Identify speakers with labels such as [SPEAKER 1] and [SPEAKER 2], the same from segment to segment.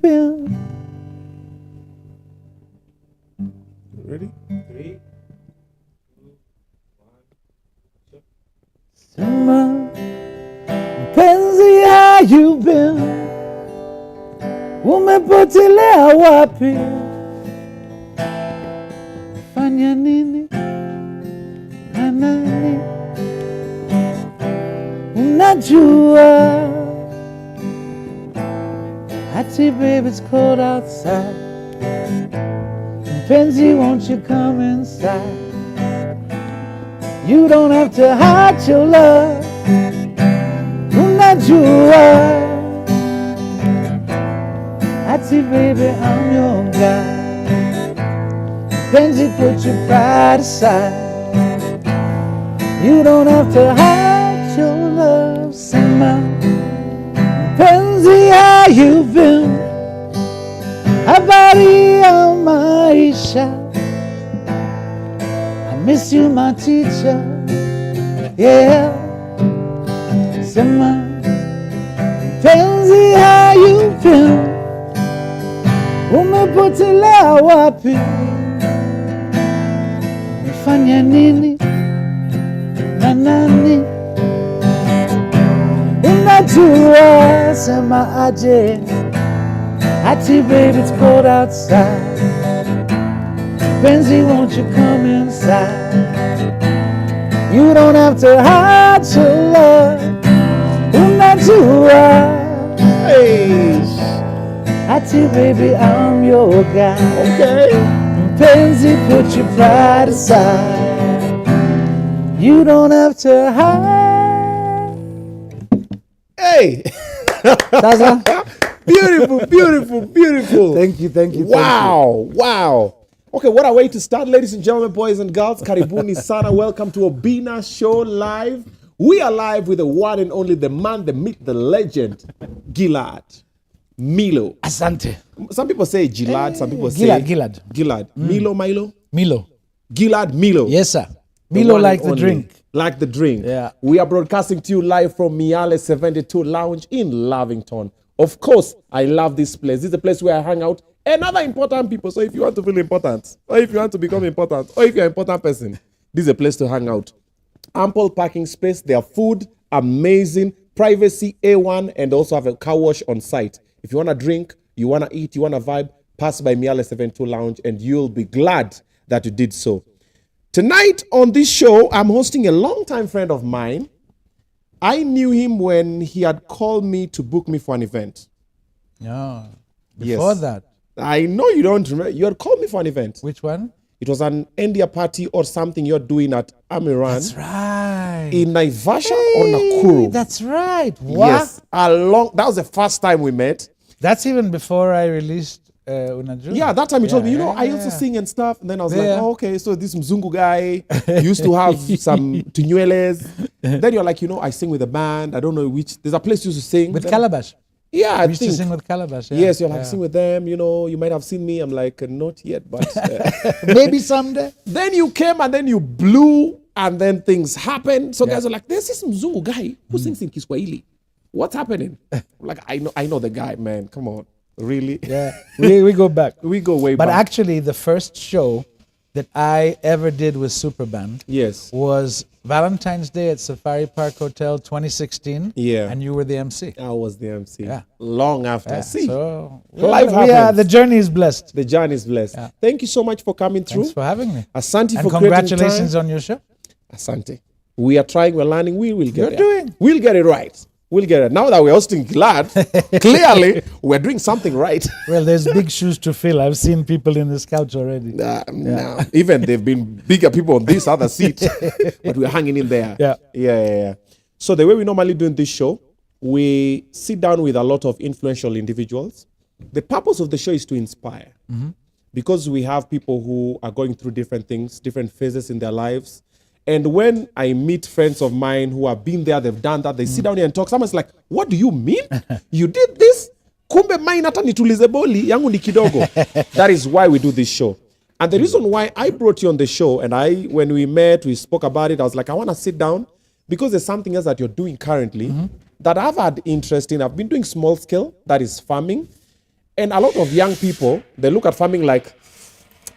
[SPEAKER 1] been.
[SPEAKER 2] Ready? 3, 2, 1.
[SPEAKER 1] Sema, mpenzi, how you been? Umepotelea wapi? Fanya nini na nani? Unajua, Hattie, babe, it's cold outside. Mpenzi, won't you come inside? You don't have to hide your love. Unajua, Hattie, baby, I'm your guy. Mpenzi, put your pride aside. You don't have to hide your love. Sema, mpenzi, how you been? Habari ya maisha. I miss you, my teacher. Yeah. Sema, mpenzi, how you been? Umepotelea wapi? Umefanya nini na nani? Unajua, sema aje. Hattie, baby, it's cold outside. Benzie, won't you come inside? You don't have to hide your love. Unajua,
[SPEAKER 2] Hey.
[SPEAKER 1] Hattie, baby, I'm your guy.
[SPEAKER 2] Okay.
[SPEAKER 1] Benzie, put your pride aside. You don't have to hide.
[SPEAKER 2] Hey.
[SPEAKER 1] Taza?
[SPEAKER 2] Beautiful, beautiful, beautiful.
[SPEAKER 1] Thank you.
[SPEAKER 2] Wow, wow. Okay, what a way to start, ladies and gentlemen, boys and girls. Karibuni sana. Welcome to Obinna Show Live. We are live with the one and only, the man, the myth, the legend, Gilad. Milo.
[SPEAKER 1] Asante.
[SPEAKER 2] Some people say Gilad, some people say
[SPEAKER 1] Gilad.
[SPEAKER 2] Gilad. Milo.
[SPEAKER 1] Milo.
[SPEAKER 2] Gilad Milo.
[SPEAKER 1] Yes, sir. Milo
[SPEAKER 2] one
[SPEAKER 1] like
[SPEAKER 2] and
[SPEAKER 1] the
[SPEAKER 2] only.
[SPEAKER 1] drink.
[SPEAKER 2] Like the drink.
[SPEAKER 1] Yeah.
[SPEAKER 2] We are broadcasting to you live from Milele 72 Lounge in Lavington. Of course, I love this place. This is the place where I hang out and other important people. So if you want to feel important, or if you want to become important, or if you're an important person, this is a place to hang out. Ample parking space, their food, amazing, privacy, A1, and also have a car wash on site. If you want to drink, you want to eat, you want to vibe, pass by Milele 72 Lounge and you'll be glad that you did so. Tonight on this show, I'm hosting a longtime friend of mine. I knew him when he had called me to book me for an event.
[SPEAKER 1] Yeah.
[SPEAKER 2] Yes.
[SPEAKER 1] Before that.
[SPEAKER 2] I know you don't remember. You had called me for an event.
[SPEAKER 1] Which one?
[SPEAKER 2] It was an India party or something you're doing at Amiran
[SPEAKER 1] That's right.
[SPEAKER 2] in Naivasha or Nakuru.
[SPEAKER 1] That's right. What?
[SPEAKER 2] Yes. That was the first time we met.
[SPEAKER 1] That's even before I released Unajua.
[SPEAKER 2] Yeah, that time you told me, I also sing and stuff. And then I was like, oh, okay, so this Mzungu guy used to have some tunyueles. Then you're like, I sing with a band. I don't know which. There's a place you used to sing.
[SPEAKER 1] With Calabash.
[SPEAKER 2] Yeah, I
[SPEAKER 1] We used
[SPEAKER 2] think.
[SPEAKER 1] to sing with Calabash. Yeah.
[SPEAKER 2] Yes, you're like, sing with them. You might have seen me. I'm like, not yet, but.
[SPEAKER 1] Maybe someday.
[SPEAKER 2] Then you came and then you blew and then things happened. So guys are like, there's this Mzungu guy who sings in Kiswahili. What's happening? I'm like, I know the guy, man. Come on. Really?
[SPEAKER 1] Yeah. we go back.
[SPEAKER 2] We go way
[SPEAKER 1] But
[SPEAKER 2] back.
[SPEAKER 1] actually, the first show that I ever did with Superband
[SPEAKER 2] Yes.
[SPEAKER 1] was Valentine's Day at Safari Park Hotel 2016.
[SPEAKER 2] Yeah.
[SPEAKER 1] And you were the MC.
[SPEAKER 2] I was the MC.
[SPEAKER 1] Yeah.
[SPEAKER 2] Long after.
[SPEAKER 1] Yeah,
[SPEAKER 2] See,
[SPEAKER 1] so
[SPEAKER 2] life
[SPEAKER 1] yeah,
[SPEAKER 2] happens.
[SPEAKER 1] the journey is blessed.
[SPEAKER 2] The journey is blessed.
[SPEAKER 1] Yeah.
[SPEAKER 2] Thank you so much for coming through.
[SPEAKER 1] Thanks for having me.
[SPEAKER 2] Asante
[SPEAKER 1] And
[SPEAKER 2] for
[SPEAKER 1] congratulations
[SPEAKER 2] creating
[SPEAKER 1] on your show.
[SPEAKER 2] time. Asante. We are trying, we're learning, we will get
[SPEAKER 1] You're
[SPEAKER 2] it.
[SPEAKER 1] doing.
[SPEAKER 2] We'll get it right. We'll get it. Now that we're hosting Gilad, clearly we're doing something right.
[SPEAKER 1] Well, there's big shoes to fill. I've seen people in this couch already.
[SPEAKER 2] No. Even they've been bigger people on this other seat, but we're hanging in there. Yeah. So the way we normally do in this show, we sit down with a lot of influential individuals. The purpose of the show is to inspire. Because we have people who are going through different things, different phases in their lives. And when I meet friends of mine who have been there, they've done that, they sit down here and talk. Someone's like, what do you mean? You did this? Kumbe mine hata nitulize boli, yangu ni kidogo. That is why we do this show. And the reason why I brought you on the show, and when we met, we spoke about it, I was like, I want to sit down because there's something else that you're doing currently that I've had interest in. I've been doing small scale, that is farming. And a lot of young people, they look at farming like,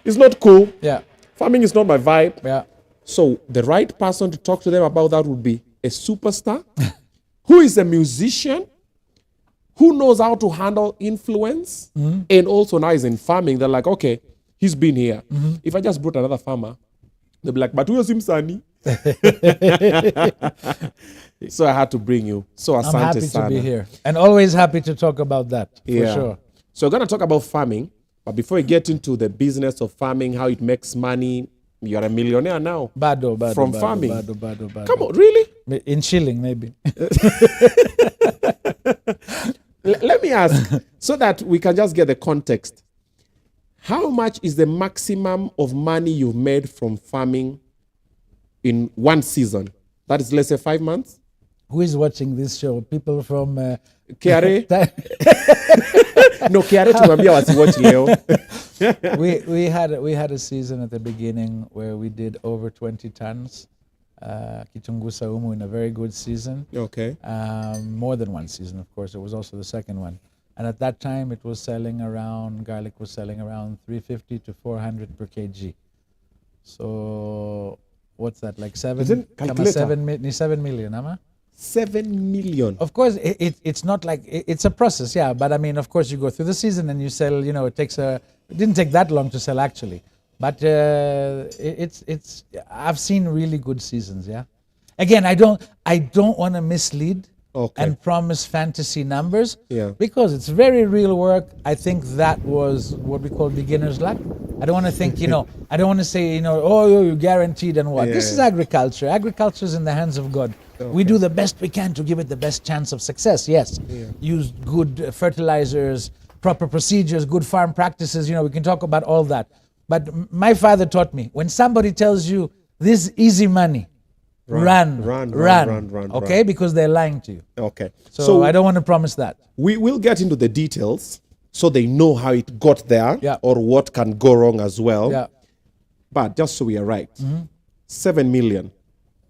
[SPEAKER 2] it's not cool.
[SPEAKER 1] Yeah.
[SPEAKER 2] Farming is not my vibe.
[SPEAKER 1] Yeah.
[SPEAKER 2] So the right person to talk to them about that would be a superstar who is a musician, who knows how to handle influence, and also now is in farming. They're like, okay, he's been here. If I just brought another farmer, they'll be like, but where's Simsani? So I had to bring you. So
[SPEAKER 1] I'm happy to be here. And always happy to talk about that, for sure.
[SPEAKER 2] So we're going to talk about farming. But before we get into the business of farming, how it makes money, you're a millionaire now.
[SPEAKER 1] Bado,
[SPEAKER 2] from farming.
[SPEAKER 1] Bado.
[SPEAKER 2] Come on, really?
[SPEAKER 1] In shilling, maybe.
[SPEAKER 2] Let me ask, so that we can just get the context. How much is the maximum of money you've made from farming in one season? That is, let's say, 5 months?
[SPEAKER 1] Who is watching this show? People from...
[SPEAKER 2] Kiare? No, Kiare tumwambia wasiwatch leo.
[SPEAKER 1] We had a season at the beginning where we did over 20 tons. Kitunguu saumu in a very good season.
[SPEAKER 2] Okay.
[SPEAKER 1] More than one season, of course. It was also the second one. And at that time, it was selling around, garlic was selling around 350 to 400 per kg. So what's that, like 7 million, Ama?
[SPEAKER 2] 7 million.
[SPEAKER 1] Of course, it's not like, it's a process, yeah. But I mean, of course, you go through the season and you sell, it didn't take that long to sell actually. But I've seen really good seasons, yeah. Again, I don't want to mislead and promise fantasy numbers, because it's very real work. I think that was what we call beginner's luck. I don't want to think, I don't want to say, oh, you're guaranteed and what. This is agriculture. Agriculture is in the hands of God. We do the best we can to give it the best chance of success, yes. Use good fertilizers, proper procedures, good farm practices, we can talk about all that. But my father taught me, when somebody tells you this is easy money, run, okay? Because they're lying to you.
[SPEAKER 2] Okay.
[SPEAKER 1] So I don't want to promise that.
[SPEAKER 2] We will get into the details so they know how it got there or what can go wrong as well.
[SPEAKER 1] Yeah.
[SPEAKER 2] But just so we are right, 7 million,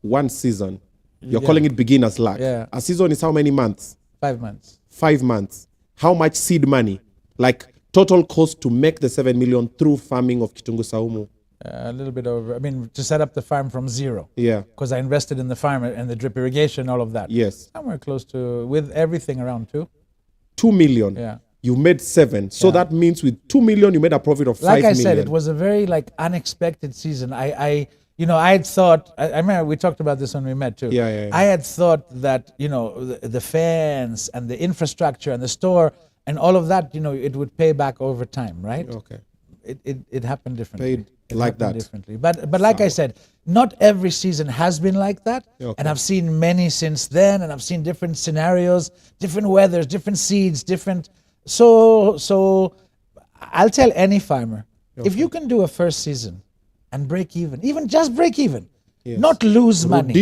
[SPEAKER 2] one season. You're calling it beginner's luck.
[SPEAKER 1] Yeah.
[SPEAKER 2] A season is how many months?
[SPEAKER 1] 5 months.
[SPEAKER 2] 5 months. How much seed money? Like total cost to make the 7 million through farming of kitunguu saumu?
[SPEAKER 1] A little bit over. I mean, to set up the farm from zero.
[SPEAKER 2] Yeah.
[SPEAKER 1] Because I invested in the farm and the drip irrigation, all of that.
[SPEAKER 2] Yes.
[SPEAKER 1] Somewhere close to, with everything around
[SPEAKER 2] 2 million.
[SPEAKER 1] Yeah.
[SPEAKER 2] You made 7. So that means with 2 million, you made a profit of 5 million.
[SPEAKER 1] Like I said, it was a very unexpected season. I had thought, I remember we talked about this when we met too.
[SPEAKER 2] Yeah.
[SPEAKER 1] I had thought that, the fence and the infrastructure and the store and all of that, it would pay back over time, right?
[SPEAKER 2] Okay.
[SPEAKER 1] It happened differently.
[SPEAKER 2] Paid like that.
[SPEAKER 1] Differently. But like I said, not every season has been like that. Okay. And I've seen many since then, and I've seen different scenarios, different weathers, different seeds, different. So I'll tell any farmer, if you can do a first season and break even just break even, not lose money,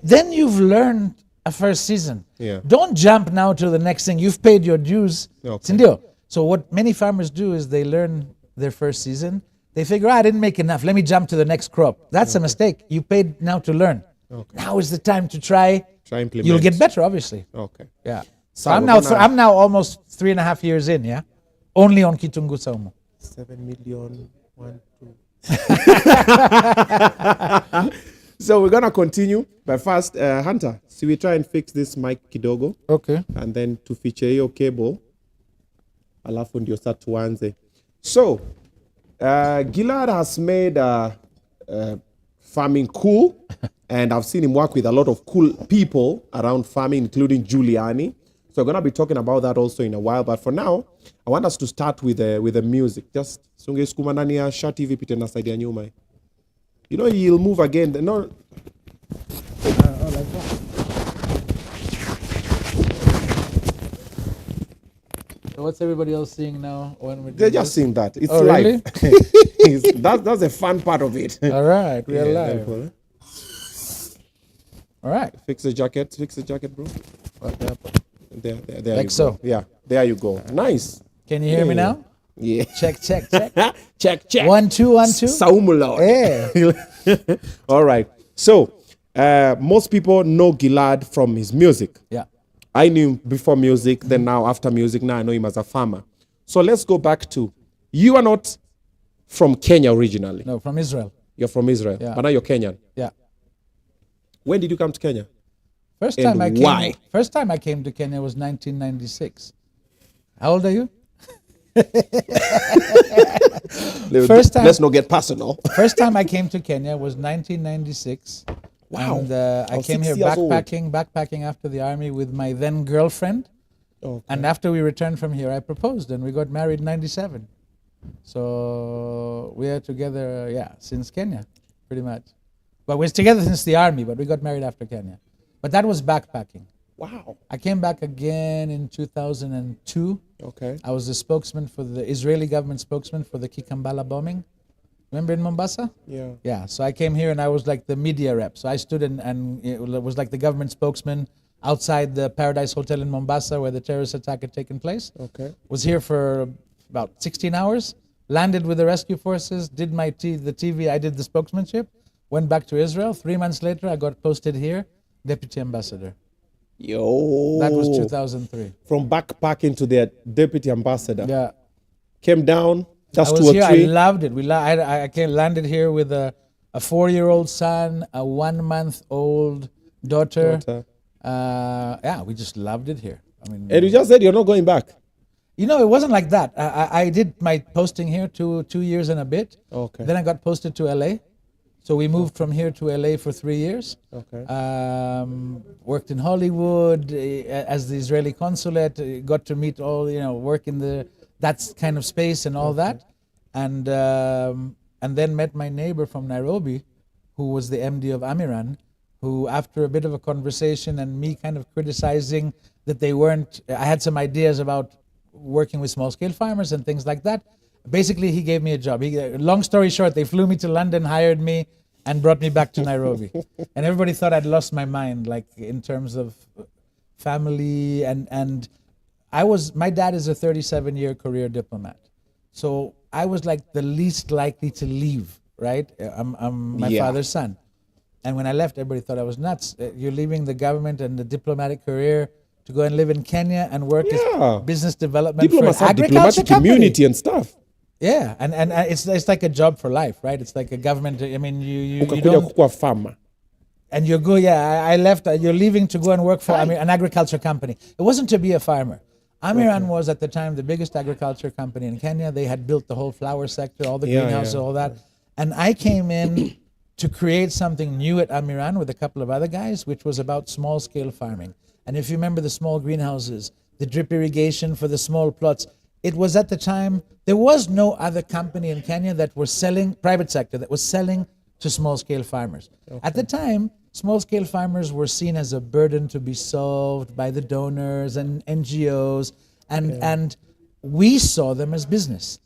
[SPEAKER 1] then you've learned a first season.
[SPEAKER 2] Yeah.
[SPEAKER 1] Don't jump now to the next thing. You've paid your dues. Okay. So what many farmers do is they learn their first season. They figure, I didn't make enough. Let me jump to the next crop. That's a mistake. You paid now to learn. Okay. Now is the time to try
[SPEAKER 2] implement.
[SPEAKER 1] You'll get better, obviously.
[SPEAKER 2] Okay.
[SPEAKER 1] Yeah. So I'm now almost 3.5 years in, yeah? Only on kitunguu saumu.
[SPEAKER 2] 7 million, 1, 2. So we're gonna continue, but first, Hunter, so we try and fix this mic kidogo.
[SPEAKER 1] Okay.
[SPEAKER 2] And then to feature your cable, alafu ndio start tuanze. So, Gilad has made farming cool, and I've seen him work with a lot of cool people around farming, including Giuliani. So we're gonna be talking about that also in a while. But for now, I want us to start with the music. Just sunge skuma ndani ya shati hivi pite na side ya nyuma. He'll move again. No.
[SPEAKER 1] Like that. So what's everybody else seeing now?
[SPEAKER 2] They're just seeing that. It's
[SPEAKER 1] live.
[SPEAKER 2] Really? That's the fun part of it.
[SPEAKER 1] All right, we are live. All right.
[SPEAKER 2] Fix the jacket, bro. There
[SPEAKER 1] like
[SPEAKER 2] you
[SPEAKER 1] so.
[SPEAKER 2] Go. Yeah, there you go. Nice.
[SPEAKER 1] Can you hear me now?
[SPEAKER 2] Yeah.
[SPEAKER 1] Check.
[SPEAKER 2] check.
[SPEAKER 1] 1 2 1 2.
[SPEAKER 2] Saumulord.
[SPEAKER 1] Yeah.
[SPEAKER 2] All right. So, most people know Gilad from his music.
[SPEAKER 1] Yeah.
[SPEAKER 2] I knew him before music, then now after music, now I know him as a farmer. So let's go back to, you are not from Kenya originally.
[SPEAKER 1] No, from Israel.
[SPEAKER 2] You're from Israel, but now you're Kenyan.
[SPEAKER 1] Yeah.
[SPEAKER 2] When did you come to Kenya?
[SPEAKER 1] First time I came to Kenya was 1996. How old are you?
[SPEAKER 2] Let's not get personal.
[SPEAKER 1] First time I came to Kenya was 1996.
[SPEAKER 2] Wow.
[SPEAKER 1] And I came here backpacking after the army with my then girlfriend.
[SPEAKER 2] Okay.
[SPEAKER 1] And after we returned from here, I proposed and we got married in 97. So we are together, since Kenya, pretty much. But we're together since the army, but we got married after Kenya. But that was backpacking.
[SPEAKER 2] Wow.
[SPEAKER 1] I came back again in 2002.
[SPEAKER 2] Okay.
[SPEAKER 1] I was the spokesman for the Israeli government spokesman for the Kikambala bombing. Remember in Mombasa?
[SPEAKER 2] Yeah.
[SPEAKER 1] Yeah. So I came here and I was like the media rep. So I stood and it was like the government spokesman outside the Paradise Hotel in Mombasa where the terrorist attack had taken place.
[SPEAKER 2] Okay.
[SPEAKER 1] Was here for about 16 hours. Landed with the rescue forces. Did the TV. I did the spokesmanship. Went back to Israel. 3 months later, I got posted here, deputy ambassador.
[SPEAKER 2] Yo.
[SPEAKER 1] That was 2003.
[SPEAKER 2] From backpacking to the deputy ambassador.
[SPEAKER 1] Yeah.
[SPEAKER 2] Came down. That's
[SPEAKER 1] I was
[SPEAKER 2] 2 or
[SPEAKER 1] here.
[SPEAKER 2] 3.
[SPEAKER 1] I loved it. I landed here with a 4-year-old son, a 1-month-old daughter. We just loved it here. I mean,
[SPEAKER 2] and you just said you're not going back.
[SPEAKER 1] You know, it wasn't like that. I did my posting here 2 years and a bit.
[SPEAKER 2] Okay.
[SPEAKER 1] Then I got posted to LA. So we moved from here to LA for 3 years.
[SPEAKER 2] Okay.
[SPEAKER 1] Worked in Hollywood as the Israeli consulate. Got to meet all, work in that kind of space and all that. And then met my neighbor from Nairobi, who was the MD of Amiran, who after a bit of a conversation and me kind of criticizing that I had some ideas about working with small scale farmers and things like that. Basically, he gave me a job. Long story short, they flew me to London, hired me, and brought me back to Nairobi. And everybody thought I'd lost my mind, like in terms of family. And my dad is a 37-year career diplomat. So I was like the least likely to leave, right? I'm my father's son. And when I left, everybody thought I was nuts. You're leaving the government and the diplomatic career to go and live in Kenya and work as business development for an agriculture
[SPEAKER 2] community and stuff.
[SPEAKER 1] Yeah, and it's like a job for life, right? It's like a government. I mean, you don't.
[SPEAKER 2] Farmer.
[SPEAKER 1] And you go, I left. You're leaving to go and work for an agriculture company. It wasn't to be a farmer. Amiran was at the time the biggest agriculture company in Kenya. They had built the whole flower sector, all the greenhouses, all that. And I came in to create something new at Amiran with a couple of other guys, which was about small scale farming. And if you remember the small greenhouses, the drip irrigation for the small plots, it was at the time, there was no other company in Kenya that was selling, private sector, that was selling to small scale farmers. Okay. At the time, small scale farmers were seen as a burden to be solved by the donors and NGOs, and we saw them as business.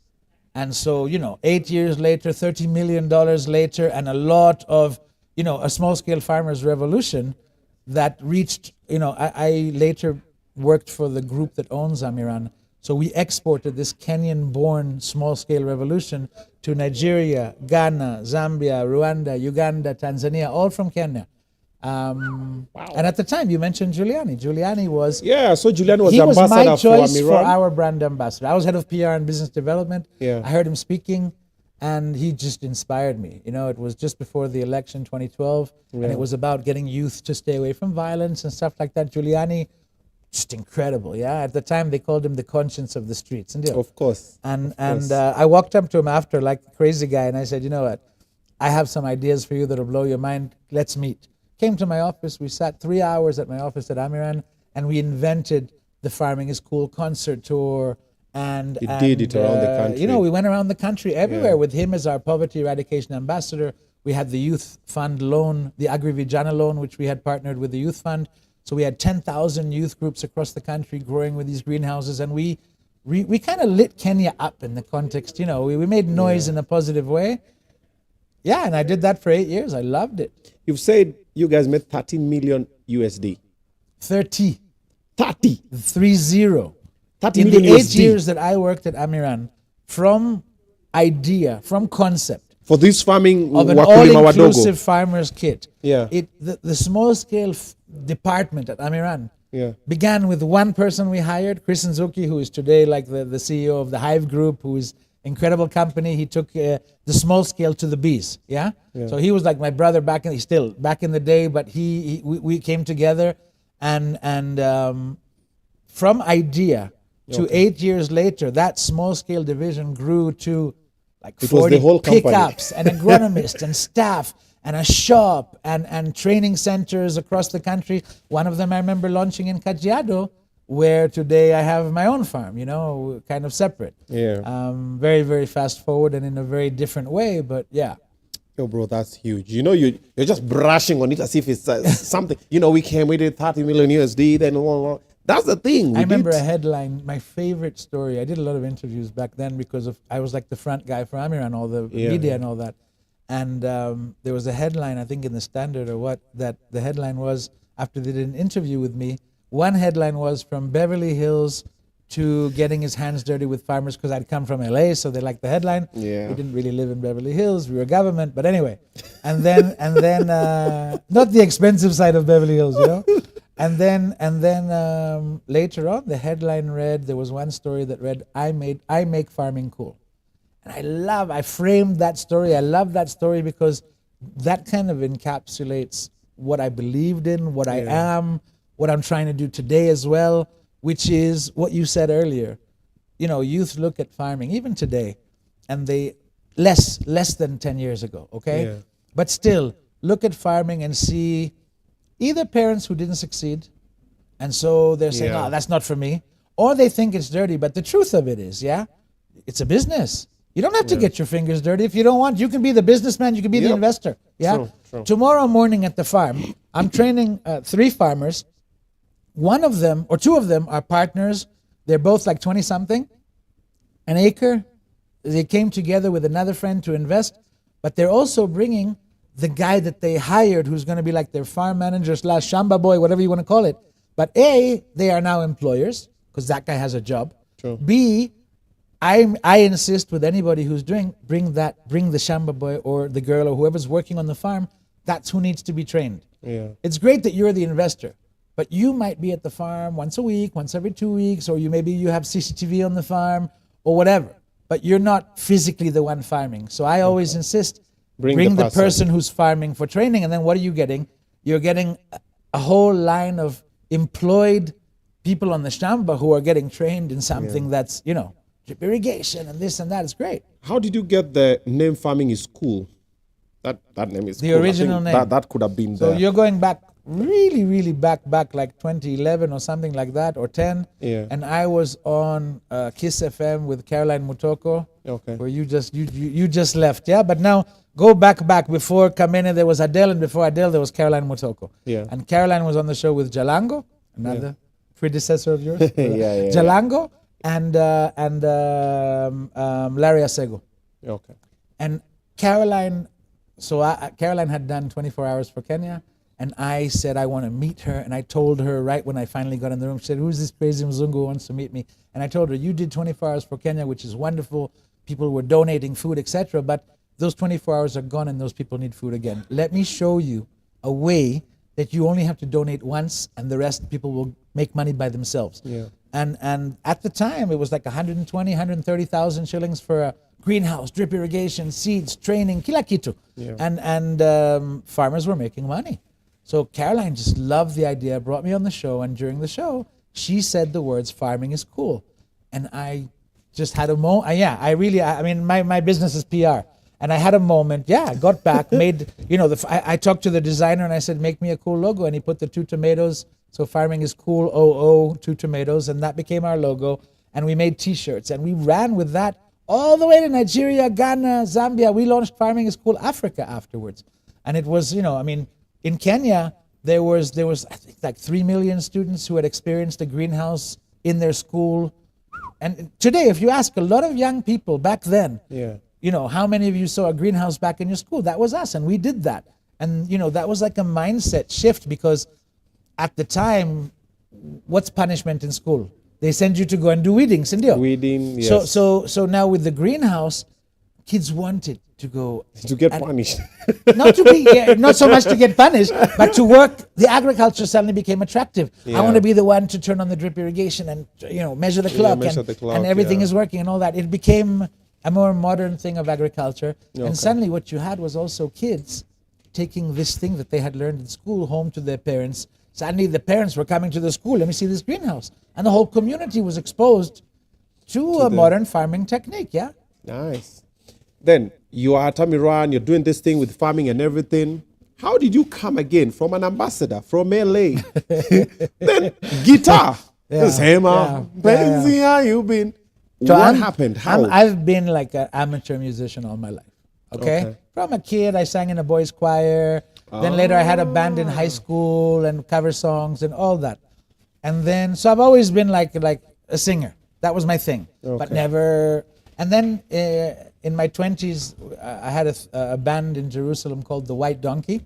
[SPEAKER 1] And so, 8 years later, $30 million later, and a lot of, a small scale farmers revolution that reached, I later worked for the group that owns Amiran. So we exported this Kenyan-born small-scale revolution to Nigeria, Ghana, Zambia, Rwanda, Uganda, Tanzania, all from Kenya. Wow. And at the time, you mentioned Giuliani. Giuliani was...
[SPEAKER 2] Yeah, so Giuliani was
[SPEAKER 1] ambassador for Amiran. He was my choice for our brand ambassador. I was head of PR and business development. Yeah. I heard him speaking, and he just inspired me. It was just before the election, 2012, and it was about getting youth to stay away from violence and stuff like that. Giuliani... just incredible, yeah. At the time, they called him the conscience of the streets.
[SPEAKER 2] Of course.
[SPEAKER 1] And I walked up to him after, like a crazy guy, and I said, you know what? I have some ideas for you that'll blow your mind. Let's meet. Came to my office. We sat 3 hours at my office at Amiran, and we invented the Farming is Cool concert tour. And
[SPEAKER 2] did it around the country.
[SPEAKER 1] We went around the country everywhere with him as our poverty eradication ambassador. We had the youth fund loan, the Agri Vijana loan, which we had partnered with the youth fund. So we had 10,000 youth groups across the country growing with these greenhouses, and we kind of lit Kenya up in the context. We made noise in a positive way. Yeah, and I did that for 8 years. I loved it.
[SPEAKER 2] You've said you guys made 13 million USD.
[SPEAKER 1] 30.
[SPEAKER 2] 30.
[SPEAKER 1] 30.
[SPEAKER 2] 30
[SPEAKER 1] in
[SPEAKER 2] million
[SPEAKER 1] the 8
[SPEAKER 2] USD.
[SPEAKER 1] years that I worked at Amiran, from idea, from concept,
[SPEAKER 2] for this farming
[SPEAKER 1] of an all-inclusive farmer's kit.
[SPEAKER 2] Yeah.
[SPEAKER 1] The small-scale department at Amiran began with one person we hired, Chris Nzuki, who is today like the CEO of the Hive Group, who is incredible company. He took the small scale to the bees. So he was like my brother back in the day, but we came together and from idea to 8 years later, that small scale division grew to like 40 pickups and agronomists and staff and a shop and training centers across the country. One of them I remember launching in Kajiado, where today I have my own farm, kind of separate. Very, very fast forward and in a very different way, but yeah.
[SPEAKER 2] Yo, bro, that's huge. You're just brushing on it as if it's something. We did 30 million USD, then that's the thing.
[SPEAKER 1] I remember a headline, my favorite story. I did a lot of interviews back then because I was like the front guy for Amir all the media and all that. And there was a headline, I think in the Standard or what, that the headline was, after they did an interview with me, one headline was from Beverly Hills to getting his hands dirty with farmers, because I'd come from LA, so they liked the headline. We didn't really live in Beverly Hills, we were government, but anyway. And then not the expensive side of Beverly Hills, And then later on, the headline read, there was one story that read, I make farming cool. And I framed that story. I love that story because that kind of encapsulates what I believed in, what I am, what I'm trying to do today as well, which is what you said earlier. Youth look at farming, even today, and they, less than 10 years ago, okay? But still, look at farming and see either parents who didn't succeed, and so they're saying, that's not for me, or they think it's dirty, but the truth of it is, it's a business. You don't have to get your fingers dirty if you don't want. You can be the businessman, you can be the investor. True. Tomorrow morning at the farm, I'm training 3 farmers. One of them, or 2 of them, are partners. They're both like 20-something, an acre. They came together with another friend to invest, but they're also bringing the guy that they hired, who's going to be like their farm manager / shamba boy, whatever you want to call it. But A, they are now employers, because that guy has a job.
[SPEAKER 2] True.
[SPEAKER 1] B, I insist with anybody who's bring the shamba boy or the girl or whoever's working on the farm, that's who needs to be trained. It's great that you're the investor, but you might be at the farm once a week, once every 2 weeks, or you have CCTV on the farm or whatever, but you're not physically the one farming. So I always insist, bring the person who's farming for training, and then what are you getting? You're getting a whole line of employed people on the shamba who are getting trained in something that's, drip irrigation and this and that. It's great.
[SPEAKER 2] How did you get the name Farming is Cool? That name is
[SPEAKER 1] the
[SPEAKER 2] cool.
[SPEAKER 1] original name.
[SPEAKER 2] That could have been
[SPEAKER 1] so
[SPEAKER 2] there.
[SPEAKER 1] You're going back really, really back like 2011 or something like that, or 10. And I was on Kiss FM with Caroline Mutoko, where you just left. But now go back. Before Kamene, there was Adele, and before Adele, there was Caroline Mutoko. And Caroline was on the show with Jalango, another predecessor of yours. Jalango and Larry Asego. And Caroline, Caroline had done 24 hours for Kenya, and I said I want to meet her, and I told her right when I finally got in the room, she said, who's this crazy Mzungu who wants to meet me? And I told her, you did 24 hours for Kenya, which is wonderful. People were donating food, etc. But those 24 hours are gone, and those people need food again. Let me show you a way that you only have to donate once, and the rest people will make money by themselves. And at the time, it was like 120, 130,000 shillings for a greenhouse, drip irrigation, seeds, training, kila kitu. And farmers were making money. So Caroline just loved the idea, brought me on the show, and during the show, she said the words, farming is cool. And I just had a moment. My business is PR. And I had a moment, I got back, made, I talked to the designer and I said, make me a cool logo. And he put the 2 tomatoes. So farming is cool, 2 tomatoes. And that became our logo. And we made t-shirts. And we ran with that all the way to Nigeria, Ghana, Zambia. We launched Farming is Cool Africa afterwards. And it was, in Kenya, there was I think like 3 million students who had experienced a greenhouse in their school. And today, if you ask a lot of young people back then, how many of you saw a greenhouse back in your school? That was us, and we did that. And, that was like a mindset shift, because at the time, what's punishment in school? They send you to go and do weeding, Sindio.
[SPEAKER 2] Weeding, yes.
[SPEAKER 1] So now with the greenhouse, kids want it.
[SPEAKER 2] to get punished.
[SPEAKER 1] Not so much to get punished, but to work. The agriculture suddenly became attractive. I want to be the one to turn on the drip irrigation and measure the clock, and everything is working and all that. It became a more modern thing of agriculture, and suddenly what you had was also kids taking this thing that they had learned in school home to their parents. Suddenly the parents were coming to the school. Let me see this greenhouse, and the whole community was exposed to a modern farming technique. Yeah.
[SPEAKER 2] Nice. Then you are at Amiran, you're doing this thing with farming and everything. How did you come again from an ambassador from LA? Then guitar. Sema. How you been? So what happened? How?
[SPEAKER 1] I've been like an amateur musician all my life. Okay? From a kid, I sang in a boys' choir. Then later I had a band in high school and cover songs and all that. And then, so I've always been like a singer. That was my thing. But never... And then in my 20s, I had a band in Jerusalem called the White Donkey.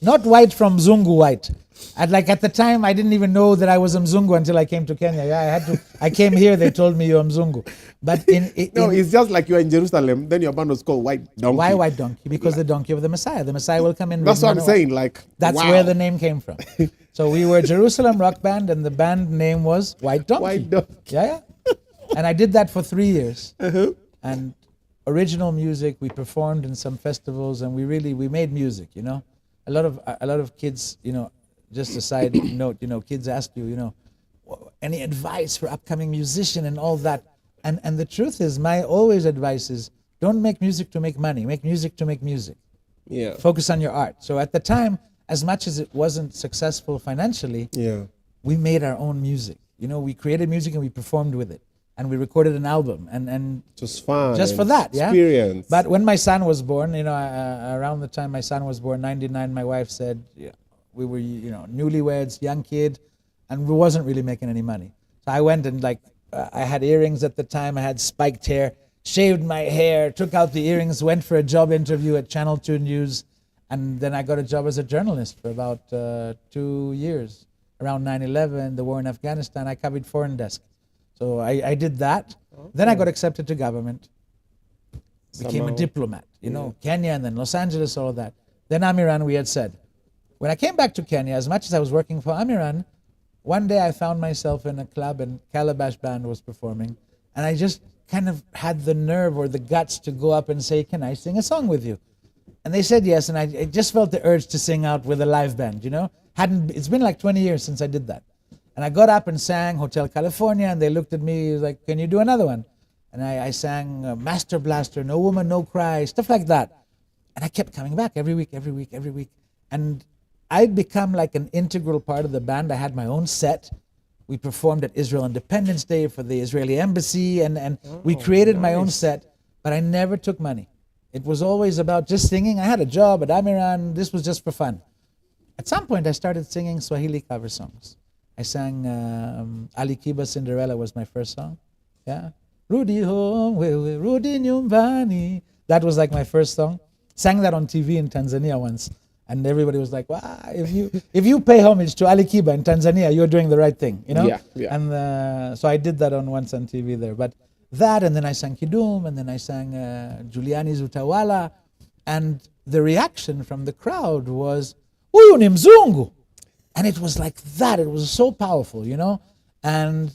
[SPEAKER 1] Not white from Mzungu white. At the time, I didn't even know that I was a Mzungu until I came to Kenya. I came here, they told me you're Mzungu. But
[SPEAKER 2] it's just like you're in Jerusalem, then your band was called White Donkey.
[SPEAKER 1] Why White Donkey? Because the donkey of the Messiah. The Messiah will come in.
[SPEAKER 2] That's what I'm saying.
[SPEAKER 1] That's where the name came from. So we were a Jerusalem rock band, and the band name was White Donkey.
[SPEAKER 2] White Donkey.
[SPEAKER 1] Yeah. And I did that for 3 years. And original music, we performed in some festivals, and we made music. A lot of kids, just a side note, kids ask you, any advice for upcoming musician and all that. And the truth is, my always advice is, don't make music to make money. Make music to make music.
[SPEAKER 2] Yeah.
[SPEAKER 1] Focus on your art. So at the time, as much as it wasn't successful financially, we made our own music. We created music and we performed with it. And we recorded an album, and
[SPEAKER 2] just fun,
[SPEAKER 1] just for that,
[SPEAKER 2] experience.
[SPEAKER 1] But when my son was born, around the time my son was born, 99, my wife said, we were, newlyweds, young kid, and we wasn't really making any money. So I went and I had earrings at the time. I had spiked hair, shaved my hair, took out the earrings, went for a job interview at Channel 2 News, and then I got a job as a journalist for about 2 years. Around 9/11, the war in Afghanistan, I covered foreign desk. So I did that. Then I got accepted to government. Became a diplomat, Kenya and then Los Angeles, all of that. Then Amiran, we had said. When I came back to Kenya, as much as I was working for Amiran, one day I found myself in a club and Calabash Band was performing. And I just kind of had the nerve or the guts to go up and say, can I sing a song with you? And they said yes, and I just felt the urge to sing out with a live band, It's been like 20 years since I did that. And I got up and sang Hotel California, and they looked at me like, can you do another one? And I sang Master Blaster, No Woman, No Cry, stuff like that. And I kept coming back every week. And I'd become like an integral part of the band. I had my own set. We performed at Israel Independence Day for the Israeli Embassy, and we created my own set, but I never took money. It was always about just singing. I had a job at Amiran. This was just for fun. At some point, I started singing Swahili cover songs. I sang Ali Kiba Cinderella was my first song. Yeah. Rudi home, wewe, Rudi nyumbani. That was like my first song. Sang that on TV in Tanzania once. And everybody was like, wow, if you pay homage to Ali Kiba in Tanzania, you're doing the right thing, Yeah. And so I did that once on TV there. But that, and then I sang Kidum, and then I sang Juliani's Utawala. And the reaction from the crowd was, Huyu ni mzungu. And it was like that. It was so powerful, And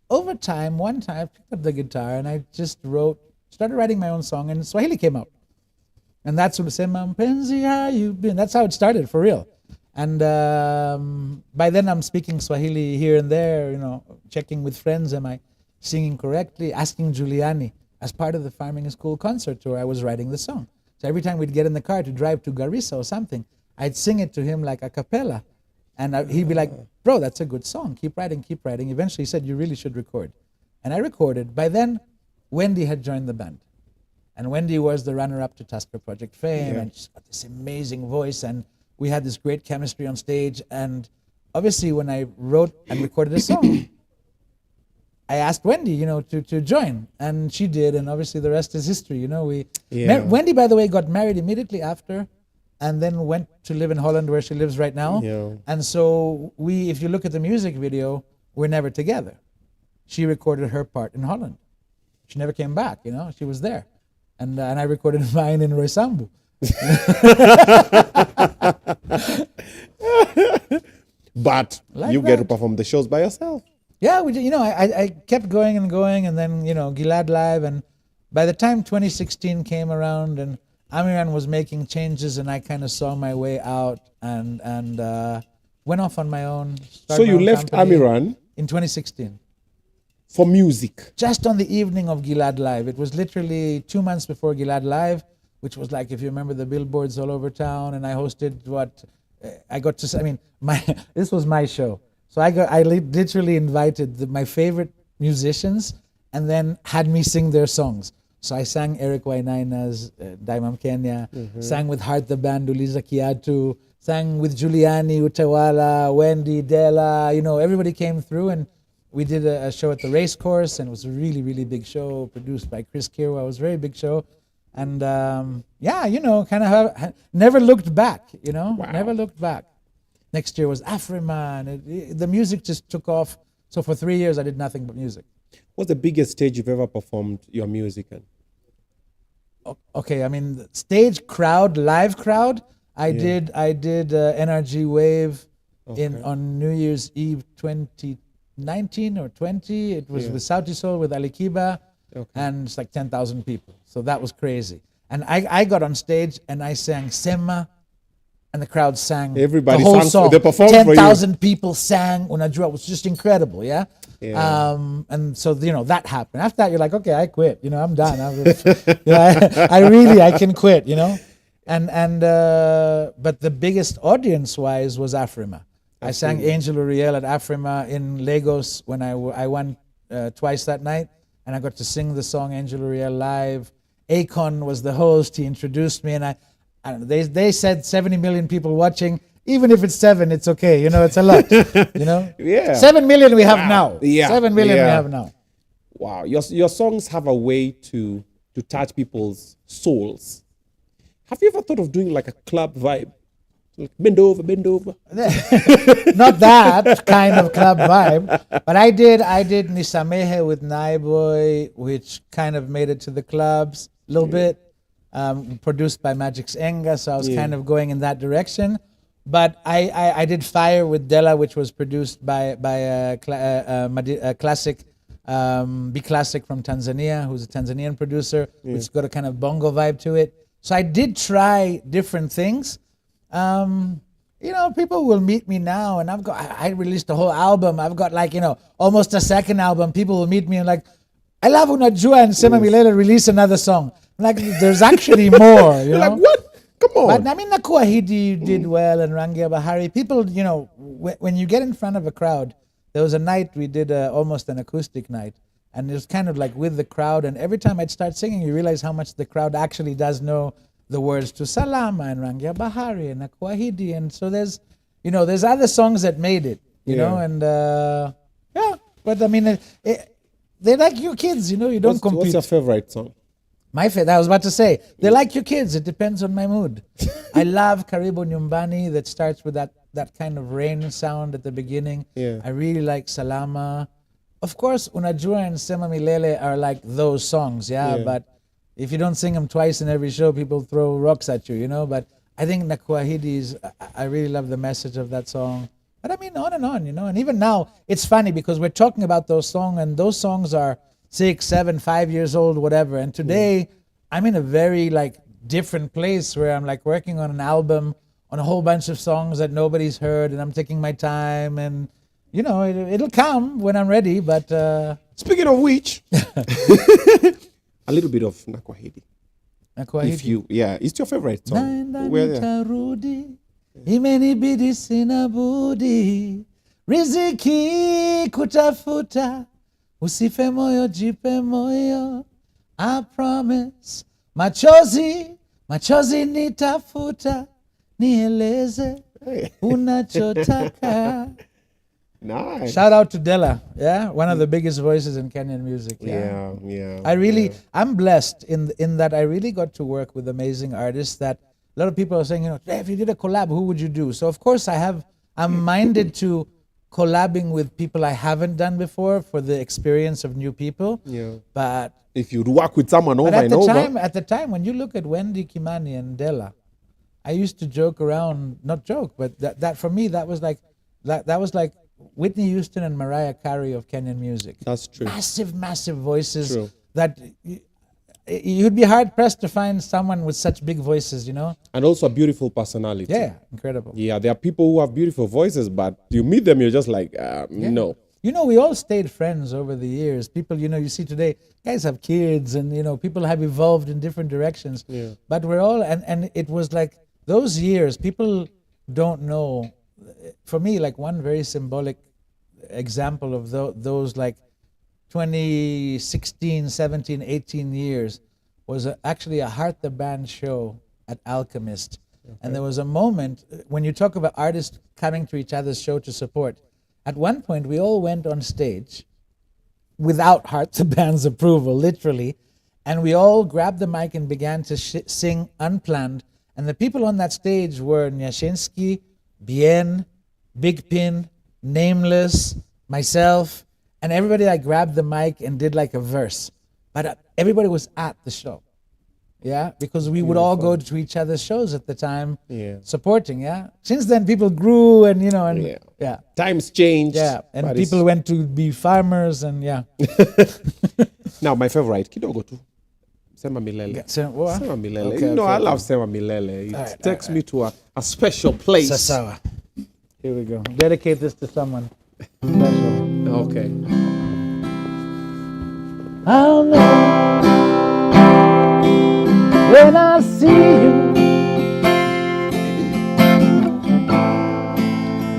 [SPEAKER 1] over time, one time I picked up the guitar and I just started writing my own song, and Swahili came out. And that's what Sema, mpenzi how you been. That's how it started, for real. And by then I'm speaking Swahili here and there, checking with friends, am I singing correctly? Asking Giuliani, as part of the Farming School concert tour, I was writing the song. So every time we'd get in the car to drive to Garissa or something, I'd sing it to him like a cappella. And he'd be like, bro, that's a good song. Keep writing. Eventually he said, you really should record. And I recorded. By then, Wendy had joined the band. And Wendy was the runner-up to Tusker Project fame. And she's got this amazing voice. And we had this great chemistry on stage. And obviously, when I wrote and recorded a song, I asked Wendy, to join. And she did. And obviously, the rest is history. Wendy, by the way, got married immediately after, and then went to live in Holland, where she lives right now. Yeah. And so if you look at the music video, we're never together. She recorded her part in Holland. She never came back, she was there. and I recorded mine in Roysambu.
[SPEAKER 2] But like you get to perform the shows by yourself.
[SPEAKER 1] Yeah, I kept going and going, and then Gilad Live, and by the time 2016 came around, and Amiran was making changes, and I kind of saw my way out, and went off on my own.
[SPEAKER 2] So you left Amiran
[SPEAKER 1] in 2016
[SPEAKER 2] for music,
[SPEAKER 1] just on the evening of Gilad Live. It was literally 2 months before Gilad Live, which was like, if you remember, the billboards all over town, and I hosted this was my show. So I literally invited my favorite musicians, and then had me sing their songs. So I sang Eric Wainaina's Daimam Kenya, sang with Heart the Band, Uliza Kiatu, sang with Giuliani, Utawala, Wendy, Della, everybody came through, and we did a show at the race course, and it was a really, really big show produced by Chris Kirwa. It was a very big show. And kind of never looked back,
[SPEAKER 2] Wow.
[SPEAKER 1] Never looked back. Next year was Afrima, and the music just took off. So for 3 years, I did nothing but music.
[SPEAKER 2] What's the biggest stage you've ever performed your music on?
[SPEAKER 1] Okay, stage crowd, live crowd. I did NRG Wave on New Year's Eve 2019 or 20. It was with Sauti Sol, with Ali Kiba. And it's like 10,000 people. So that was crazy. And I got on stage and I sang Sema, and the crowd sang
[SPEAKER 2] Everybody
[SPEAKER 1] the whole
[SPEAKER 2] sang,
[SPEAKER 1] song.
[SPEAKER 2] they performed
[SPEAKER 1] 10,000 people sang Unajua. It was just incredible, yeah? And so, that happened. After that, you're like, okay, I quit. I'm done. I can quit, But the biggest audience-wise was Afrima. I sang Angel Uriel at Afrima in Lagos when I won twice that night. And I got to sing the song Angel Uriel live. Akon was the host. He introduced me, and I don't know, they said 70 million people watching. Even if it's 7, it's okay. It's a lot.
[SPEAKER 2] Yeah.
[SPEAKER 1] 7 million we have now.
[SPEAKER 2] Yeah.
[SPEAKER 1] 7 million we have now.
[SPEAKER 2] Wow. Your songs have a way to touch people's souls. Have you ever thought of doing like a club vibe? Like bend over.
[SPEAKER 1] Not that kind of club vibe, but I did Nisamehe with Naiboy, which kind of made it to the clubs a little bit, produced by Magic's Enga, so I was kind of going in that direction. But I did Fire with Della, which was produced by classic Be Classic from Tanzania, who's a Tanzanian producer, which got a kind of bongo vibe to it. So I did try different things. People will meet me now, and I released a whole album. I've got almost a second album. People will meet me and like, I love Unajua, and Sema Milele release another song. I'm like, there's actually more. You're
[SPEAKER 2] like, what? Come on.
[SPEAKER 1] But Nakuahidi did well, and Rangia Bahari. People, when you get in front of a crowd, there was a night we did almost an acoustic night, and it was kind of like with the crowd. And every time I'd start singing, you realize how much the crowd actually does know the words to Salama and Rangia Bahari and Nakuahidi. And so there's other songs that made it, and but they're like your kids, you don't compete.
[SPEAKER 2] What's your favorite song?
[SPEAKER 1] My favorite, I was about to say, they're like your kids. It depends on my mood. I love Karibu Nyumbani that starts with that kind of rain sound at the beginning.
[SPEAKER 2] Yeah.
[SPEAKER 1] I really like Salama. Of course, Unajua and Sema Milele are like those songs, but if you don't sing them twice in every show, people throw rocks at you, But I think Nakuahidi I really love the message of that song. But on and on, And even now, it's funny because we're talking about those songs, and those songs are 6, 7, 5 years old, whatever. And today, I'm in a very different place where I'm working on an album on a whole bunch of songs that nobody's heard, and I'm taking my time, and it'll come when I'm ready. But
[SPEAKER 2] speaking of which, a little bit of Nakuahidi.
[SPEAKER 1] Nakuahidi.
[SPEAKER 2] It's your favorite song.
[SPEAKER 1] Nitarudi, imenibidi sina budi, riziki kutafuta, usife moyo jipe moyo, I promise, machozi nitafuta, nieleze unachotaka.
[SPEAKER 2] Nice.
[SPEAKER 1] Shout out to Della, one of the biggest voices in Kenyan music. I'm blessed in that I really got to work with amazing artists that a lot of people are saying, if you did a collab, who would you do? So of course I'm minded to collabing with people I haven't done before for the experience of new people.
[SPEAKER 2] Yeah.
[SPEAKER 1] But
[SPEAKER 2] if you work with someone over and over.
[SPEAKER 1] At the time, when you look at Wendy, Kimani, and Della, I used to joke around, not joke, but that for me, that was like Whitney Houston and Mariah Carey of Kenyan music.
[SPEAKER 2] That's true.
[SPEAKER 1] Massive, massive voices.
[SPEAKER 2] True.
[SPEAKER 1] That you'd be hard pressed to find someone with such big voices, you know.
[SPEAKER 2] And also a beautiful personality.
[SPEAKER 1] Yeah, incredible.
[SPEAKER 2] Yeah, there are people who have beautiful voices, but you meet them, you're just like, no.
[SPEAKER 1] You know, we all stayed friends over the years. People, you know, you see today, guys have kids and, you know, people have evolved in different directions. Yeah. But we're all, and it was like those years, people don't know. For me, like one very symbolic example of those like 2016, 17, 18 years was actually a Heart the Band show at Alchemist. Okay. And there was a moment, when you talk about artists coming to each other's show to support, at one point, we all went on stage without Heart the Band's approval, literally, and we all grabbed the mic and began to sing unplanned. And the people on that stage were Nyashinsky, Bien, Big Pin, Nameless, myself, and everybody like grabbed the mic and did like a verse. But everybody was at the show. Yeah, because we would all go to each other's shows at the time, supporting. Yeah, since then people grew, and you know, and
[SPEAKER 2] times changed.
[SPEAKER 1] Yeah, and people went to be farmers, and
[SPEAKER 2] Now my favorite, kidogo tu, Sema Milele. Sema Milele. Okay, I love Sema Milele. It takes me to a special place.
[SPEAKER 1] Sasawa. Here we go. Dedicate this to someone special.
[SPEAKER 2] Okay.
[SPEAKER 1] I'll know when I see you,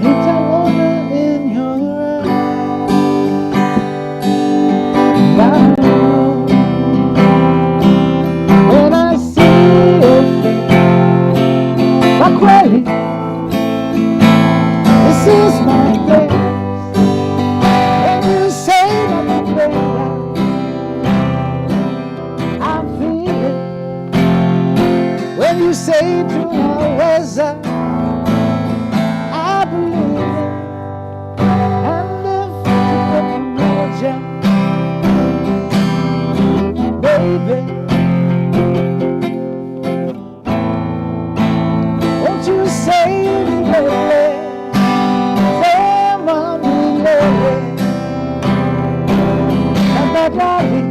[SPEAKER 1] it's a wonder in your eyes. I know when I see your face, Nakuahidi, this is my place. When you say that I'm ready, I'm feeling. When you say tunaweza, I believe it. And if tuko pamoja, baby, won't you say milele, Sema milele, tafadhali,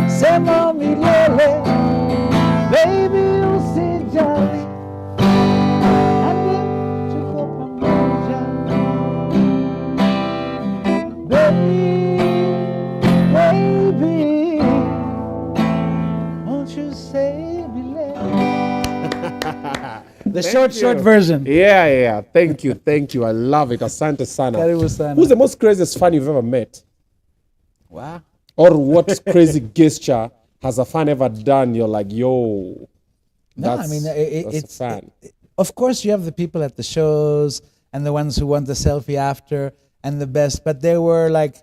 [SPEAKER 1] Sema milele. Baby, usijali, and tuko pamoja. Baby, won't you say milele? The short version.
[SPEAKER 2] Yeah. Thank you. I love it. Asante sana. Who's the most craziest fan you've ever met?
[SPEAKER 1] Wow.
[SPEAKER 2] Or what crazy gesture has a fan ever done? You're like, yo,
[SPEAKER 1] it's a fan. Of course, you have the people at the shows and the ones who want the selfie after and the best. But they were like,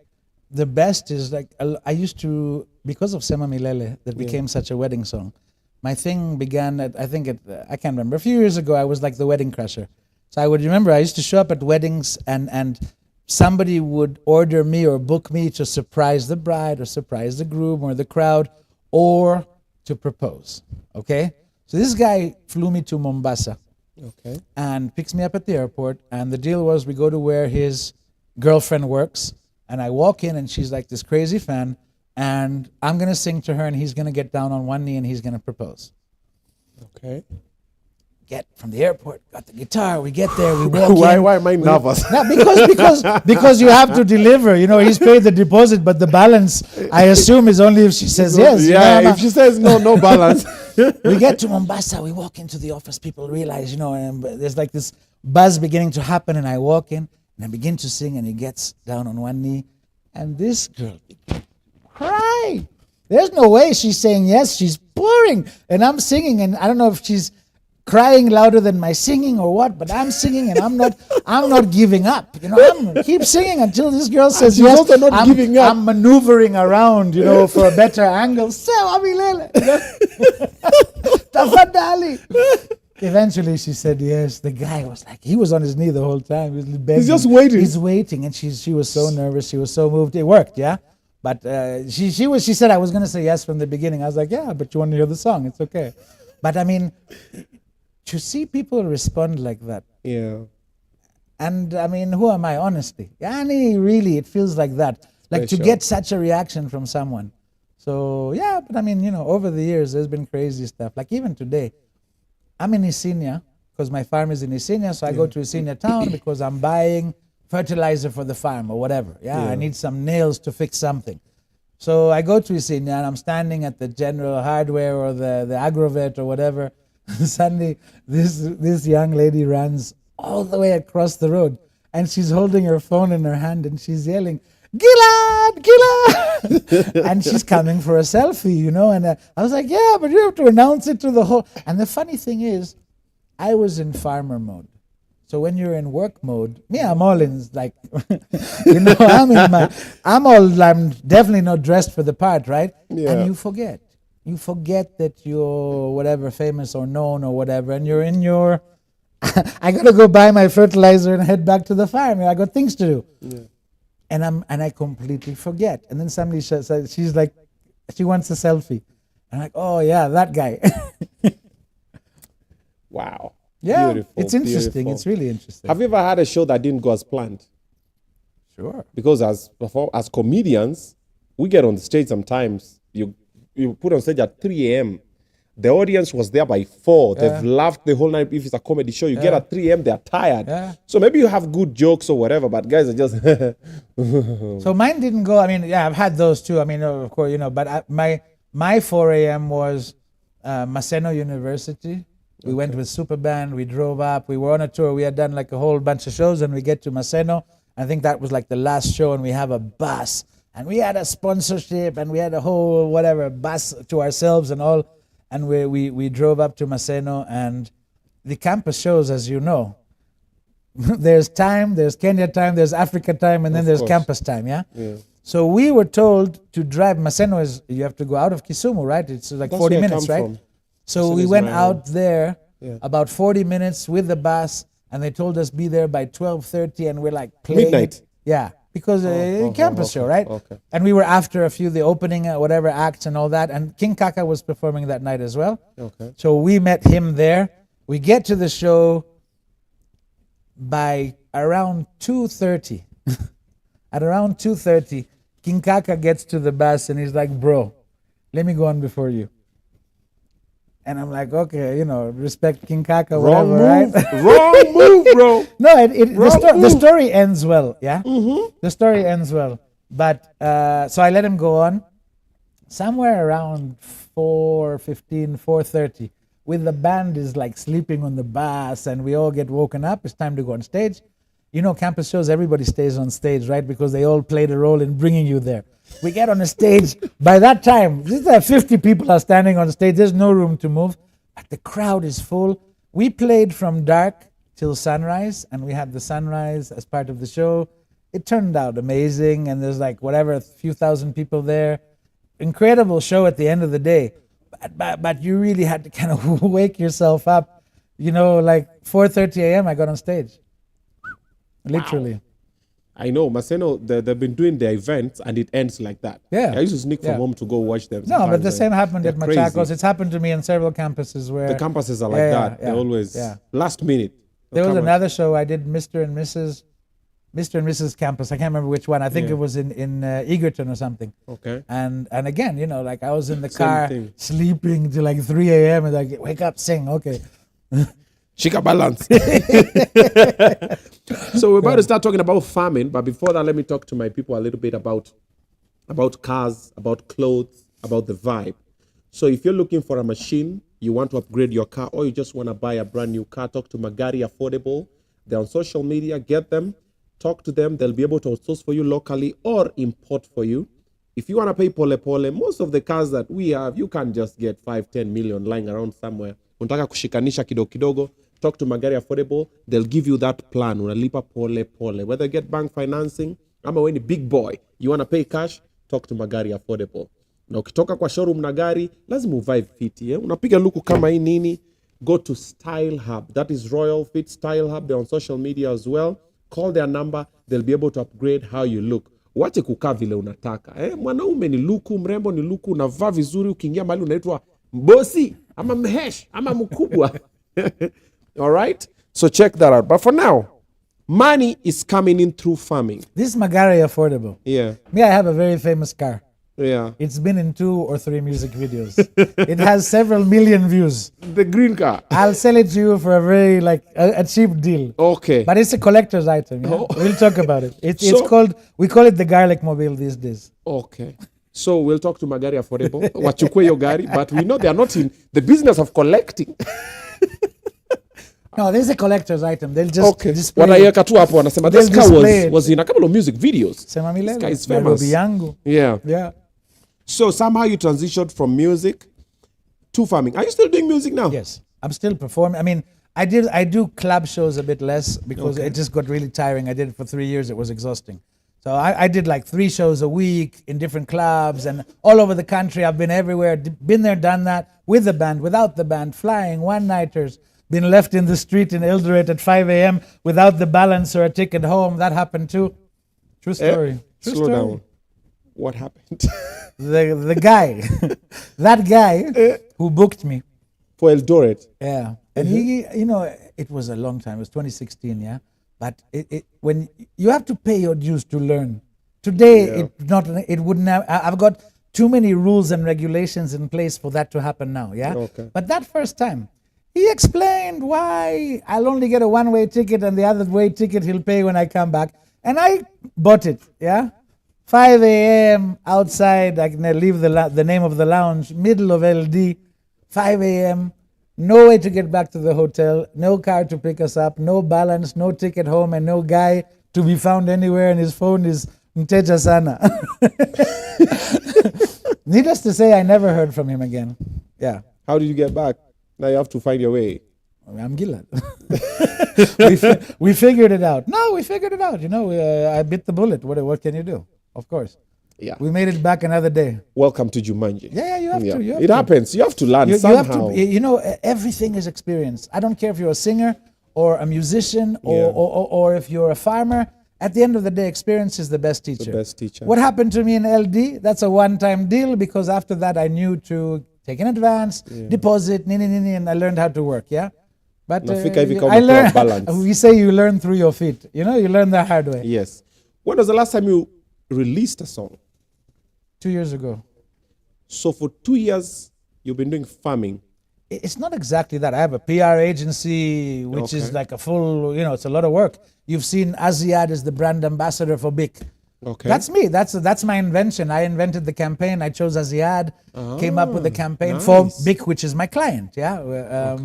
[SPEAKER 1] the best is like, I used to, because of Sema Milele, that became such a wedding song. My thing began at, I can't remember, a few years ago, I was like the wedding crusher. So I would remember I used to show up at weddings and somebody would order me or book me to surprise the bride or surprise the groom or the crowd, or to propose, okay? So this guy flew me to Mombasa, and picks me up at the airport, and the deal was we go to where his girlfriend works, and I walk in and she's like this crazy fan, and I'm gonna sing to her and he's gonna get down on one knee and he's gonna propose.
[SPEAKER 2] Okay.
[SPEAKER 1] Get from the airport, got the guitar, we get there, we walk
[SPEAKER 2] why
[SPEAKER 1] in.
[SPEAKER 2] Why am I nervous?
[SPEAKER 1] No, because you have to deliver. You know, he's paid the deposit, but the balance, I assume, is only if she says yes.
[SPEAKER 2] Yeah, if she says no balance.
[SPEAKER 1] We get to Mombasa, we walk into the office, people realize, you know, and there's like this buzz beginning to happen, and I walk in, and I begin to sing, and he gets down on one knee, and this girl cry. There's no way she's saying yes, she's pouring, and I'm singing, and I don't know if she's crying louder than my singing or what, but I'm singing and I'm not giving up. You know, keep singing until this girl says yes.
[SPEAKER 2] Also not giving up.
[SPEAKER 1] I'm maneuvering around, you know, for a better angle. Sema Milele. Tafadhali. Eventually she said yes. The guy was like, he was on his knee the whole time. He was begging.
[SPEAKER 2] He's just waiting.
[SPEAKER 1] He's waiting, and she was so nervous. She was so moved. It worked, yeah? But she said I was going to say yes from the beginning. I was like, yeah, but you want to hear the song? It's okay. But I mean, to see people respond like that.
[SPEAKER 2] Yeah.
[SPEAKER 1] And I mean, who am I, honestly? Yani, really, it feels like that. Like to get such a reaction from someone. So, yeah, but I mean, you know, over the years, there's been crazy stuff. Like even today, I'm in Isinya, because my farm is in Isinya, so I go to Isinya town because I'm buying fertilizer for the farm or whatever. I need some nails to fix something. So I go to Isinya and I'm standing at the general hardware or the agrovet or whatever. Suddenly, this young lady runs all the way across the road and she's holding her phone in her hand and she's yelling, Gilad, Gilad! And she's coming for a selfie, you know. And I was like, yeah, but you have to announce it to the whole. And the funny thing is, I was in farmer mode. So when you're in work mode, I'm all in like, you know, I'm definitely not dressed for the part, right? Yeah. And you forget that you're whatever, famous or known or whatever, and you're in your, I gotta go buy my fertilizer and head back to the farm. I got things to do. Yeah. And I completely forget. And then somebody she's like, she wants a selfie. I'm like, oh yeah, that guy.
[SPEAKER 2] Wow.
[SPEAKER 1] Yeah,
[SPEAKER 2] beautiful,
[SPEAKER 1] it's interesting.
[SPEAKER 2] Beautiful.
[SPEAKER 1] It's really interesting.
[SPEAKER 2] Have you ever had a show that didn't go as planned?
[SPEAKER 1] Sure.
[SPEAKER 2] Because as comedians, we get on the stage sometimes. You put on stage at 3 a.m. The audience was there by 4. They've laughed the whole night. If it's a comedy show, you get at 3 a.m., they're tired. Yeah. So maybe you have good jokes or whatever, but guys are just...
[SPEAKER 1] So mine didn't go. I mean, yeah, I've had those too. I mean, of course, you know, but my 4 a.m. was Maseno University. We went with Superband. We drove up. We were on a tour. We had done like a whole bunch of shows, and we get to Maseno. I think that was like the last show, and we have a bus, and we had a sponsorship, and we had a whole whatever bus to ourselves and all. And we drove up to Maseno, and the campus shows, as you know, there's time, there's Kenya time, there's Africa time, and then there's campus time, yeah? So we were told to drive. Maseno is, you have to go out of Kisumu, right? It's like 40 minutes, right? From. So we went out there about 40 minutes with the bus, and they told us be there by 12:30, and we're like playing.
[SPEAKER 2] Midnight?
[SPEAKER 1] Yeah. Because campus show, right? Okay. And we were after a few, the opening, whatever acts and all that. And King Kaka was performing that night as well. Okay. So we met him there. We get to the show by around 2:30. At around 2:30, King Kaka gets to the bus and he's like, bro, let me go on before you. And I'm like, okay, you know, respect King Kaka,
[SPEAKER 2] wrong
[SPEAKER 1] whatever,
[SPEAKER 2] move.
[SPEAKER 1] right?
[SPEAKER 2] Wrong move, bro.
[SPEAKER 1] No, the story ends well, yeah? Mm-hmm. The story ends well. But, so I let him go on. Somewhere around 4:15, 4:30, with the band is like sleeping on the bus and we all get woken up, it's time to go on stage. You know, campus shows, everybody stays on stage, right? Because they all played a role in bringing you there. We get on a stage. By that time, 50 people are standing on stage. There's no room to move. But the crowd is full. We played from dark till sunrise, and we had the sunrise as part of the show. It turned out amazing, and there's like whatever, a few thousand people there. Incredible show at the end of the day. But you really had to kind of wake yourself up. You know, like 4:30 a.m. I got on stage. Literally.
[SPEAKER 2] Wow. I know, Maseno, they've been doing their events and it ends like that.
[SPEAKER 1] Yeah.
[SPEAKER 2] I used to sneak from home to go watch them.
[SPEAKER 1] No, but the same happened at Machakos. It's happened to me on several campuses where...
[SPEAKER 2] The campuses are like that. They're always last minute.
[SPEAKER 1] There was another show I did, Mr. and Mrs. Campus. I can't remember which one. I think it was in Egerton or something. Okay. And again, you know, like I was in the car sleeping till like 3 a.m. and like, wake up, sing, okay.
[SPEAKER 2] Shika balance. So we're about to start talking about farming, but before that, let me talk to my people a little bit about cars, about clothes, about the vibe. So if you're looking for a machine, you want to upgrade your car, or you just want to buy a brand new car, talk to Magari Affordable. They're on social media, get them, talk to them. They'll be able to outsource for you locally or import for you. If you want to pay pole, most of the cars that we have, you can't just get 5-10 million lying around somewhere. Unataka kushikanisha kidogo, talk to Magari Affordable. They'll give you that plan. Unalipa pole. Whether you get bank financing, ama when big boy, you want to pay cash, talk to Magari Affordable. Na ukitoka kwa showroom na gari, lazima uvibe fit. Unapiga luku kama hii nini, go to Style Hub. That is Royal Fit Style Hub. They're on social media as well. Call their number. They'll be able to upgrade how you look. Wache kukaa vile unataka. Mwanaume ni luku, mrembo ni luku, unavaa vizuri, ukiingia mahali unaitwa mbosi, ama mhesh, ama mkubwa. All right? So check that out. But for now, money is coming in through farming.
[SPEAKER 1] This is Magari affordable.
[SPEAKER 2] Yeah.
[SPEAKER 1] Me, I have a very famous car.
[SPEAKER 2] Yeah.
[SPEAKER 1] It's been in 2 or 3 music videos. It has several million views.
[SPEAKER 2] The green car.
[SPEAKER 1] I'll sell it to you for a very a cheap deal.
[SPEAKER 2] Okay.
[SPEAKER 1] But it's a collector's item. Yeah?
[SPEAKER 2] Oh.
[SPEAKER 1] We'll talk about it. It's called, we call it the garlic mobile these days.
[SPEAKER 2] Okay. So we'll talk to Magari Affordable. Wachukue yo gari, but we know they are not in the business of collecting.
[SPEAKER 1] No, this is a collector's item. They'll just display
[SPEAKER 2] wanaiweka tu hapo wanasema this car was in a couple of music videos.
[SPEAKER 1] Sema Milele.
[SPEAKER 2] This guy is famous. Yeah. So somehow you transitioned from music to farming. Are you still doing music now?
[SPEAKER 1] Yes. I'm still performing. I mean, I do club shows a bit less because it just got really tiring. I did it for 3 years. It was exhausting. So I did like 3 shows a week in different clubs and all over the country. I've been everywhere, been there, done that, with the band, without the band, flying, one-nighters, been left in the street in Eldoret at 5 a.m. without the balance or a ticket home. That happened too. True story.
[SPEAKER 2] Slow down. What happened?
[SPEAKER 1] The guy, that guy who booked me.
[SPEAKER 2] For Eldoret?
[SPEAKER 1] Yeah. And he, it was a long time. It was 2016, yeah? But when you have to pay your dues to learn. Today, it wouldn't have, I've got too many rules and regulations in place for that to happen now, yeah?
[SPEAKER 2] Okay.
[SPEAKER 1] But that first time, he explained why I'll only get a one-way ticket and the other way ticket he'll pay when I come back. And I bought it, yeah? 5 a.m. outside, I can leave the name of the lounge, middle of LD, 5 a.m., no way to get back to the hotel, no car to pick us up, no balance, no ticket home, and no guy to be found anywhere, and his phone is mteja sana. Needless to say, I never heard from him again. Yeah.
[SPEAKER 2] How did you get back? Now you have to find your way.
[SPEAKER 1] I'm Gilad. we figured it out. No, we figured it out. I bit the bullet. What can you do? Of course.
[SPEAKER 2] Yeah.
[SPEAKER 1] We made it back another day.
[SPEAKER 2] Welcome to Jumanji.
[SPEAKER 1] Yeah, you have to.
[SPEAKER 2] It happens. You have to learn somehow.
[SPEAKER 1] You have to, everything is experience. I don't care if you're a singer or a musician or if you're a farmer. At the end of the day, experience is the best teacher.
[SPEAKER 2] The best teacher.
[SPEAKER 1] What happened to me in LD, that's a one-time deal because after that I knew to take in advance, deposit, and I learned how to work, yeah? But
[SPEAKER 2] I learned balance.
[SPEAKER 1] We say you learn through your feet. You learn the hard way.
[SPEAKER 2] Yes. When was the last time you released a song?
[SPEAKER 1] 2 years ago.
[SPEAKER 2] So for 2 years, you've been doing farming.
[SPEAKER 1] It's not exactly that. I have a PR agency, which is like a full, it's a lot of work. You've seen Aziad as the brand ambassador for BIC.
[SPEAKER 2] Okay.
[SPEAKER 1] That's me. That's my invention. I invented the campaign. I chose Aziad, came up with the campaign for BIC, which is my client. Yeah.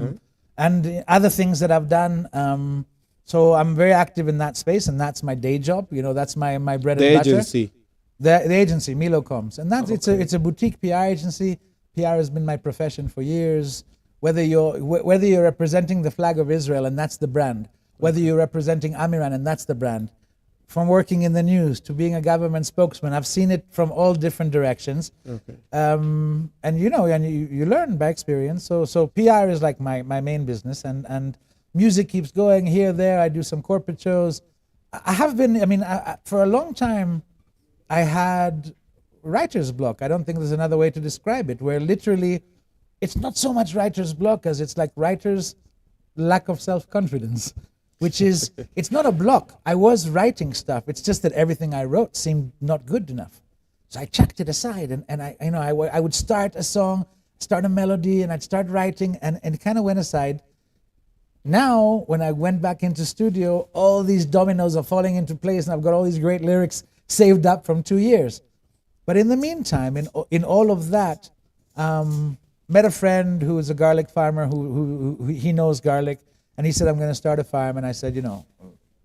[SPEAKER 1] And other things that I've done. So I'm very active in that space, and that's my day job. That's my bread and butter.
[SPEAKER 2] Agency.
[SPEAKER 1] The agency, Milocoms. And that's it's a boutique PR agency. PR has been my profession for years. Whether you're representing the flag of Israel and that's the brand, whether you're representing Amiran and that's the brand, from working in the news to being a government spokesman, I've seen it from all different directions. Okay. And you learn by experience. So PR is like my main business, and music keeps going here, there. I do some corporate shows. I have been. For a long time, I had writer's block. I don't think there's another way to describe it, where literally it's not so much writer's block as it's like writer's lack of self-confidence, which is, it's not a block. I was writing stuff. It's just that everything I wrote seemed not good enough. So I chucked it aside and I would start a song, start a melody, and I'd start writing and it kind of went aside. Now, when I went back into studio, all these dominoes are falling into place and I've got all these great lyrics saved up from 2 years. But in the meantime, in all of that, met a friend who is a garlic farmer who he knows garlic, and he said, I'm going to start a farm. And I said,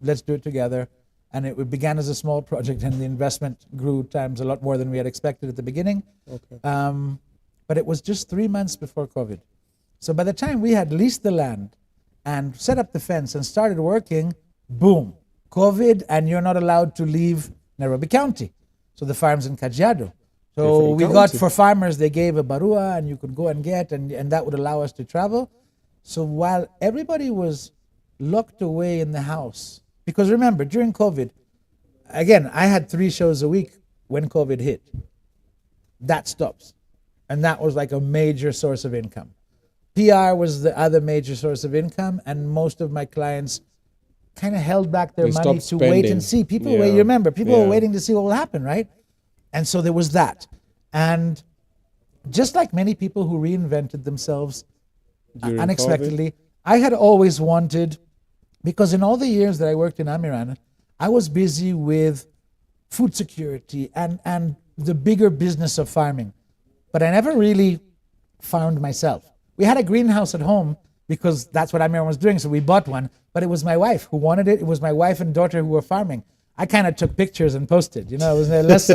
[SPEAKER 1] let's do it together. And it began as a small project, and the investment grew times a lot more than we had expected at the beginning. Okay. But it was just 3 months before COVID. So by the time we had leased the land and set up the fence and started working, boom, COVID, and you're not allowed to leave Nairobi County. So the farm's in Kajiado. So we got, for farmers, they gave a barua and you could go and get, and that would allow us to travel. So while everybody was locked away in the house, because remember, during COVID, again, I had 3 shows a week when COVID hit. That stops. And that was like a major source of income. PR was the other major source of income, and most of my clients kind of held back their money to wait and see. People were, you remember, people were waiting to see what will happen, right? And so there was that. And just like many people who reinvented themselves unexpectedly, COVID? I had always wanted, because in all the years that I worked in Amiran, I was busy with food security and the bigger business of farming. But I never really farmed myself. We had a greenhouse at home because that's what Amiran was doing, so we bought one. But it was my wife who wanted it. It was my wife and daughter who were farming. I kind of took pictures and posted. You know, it was less,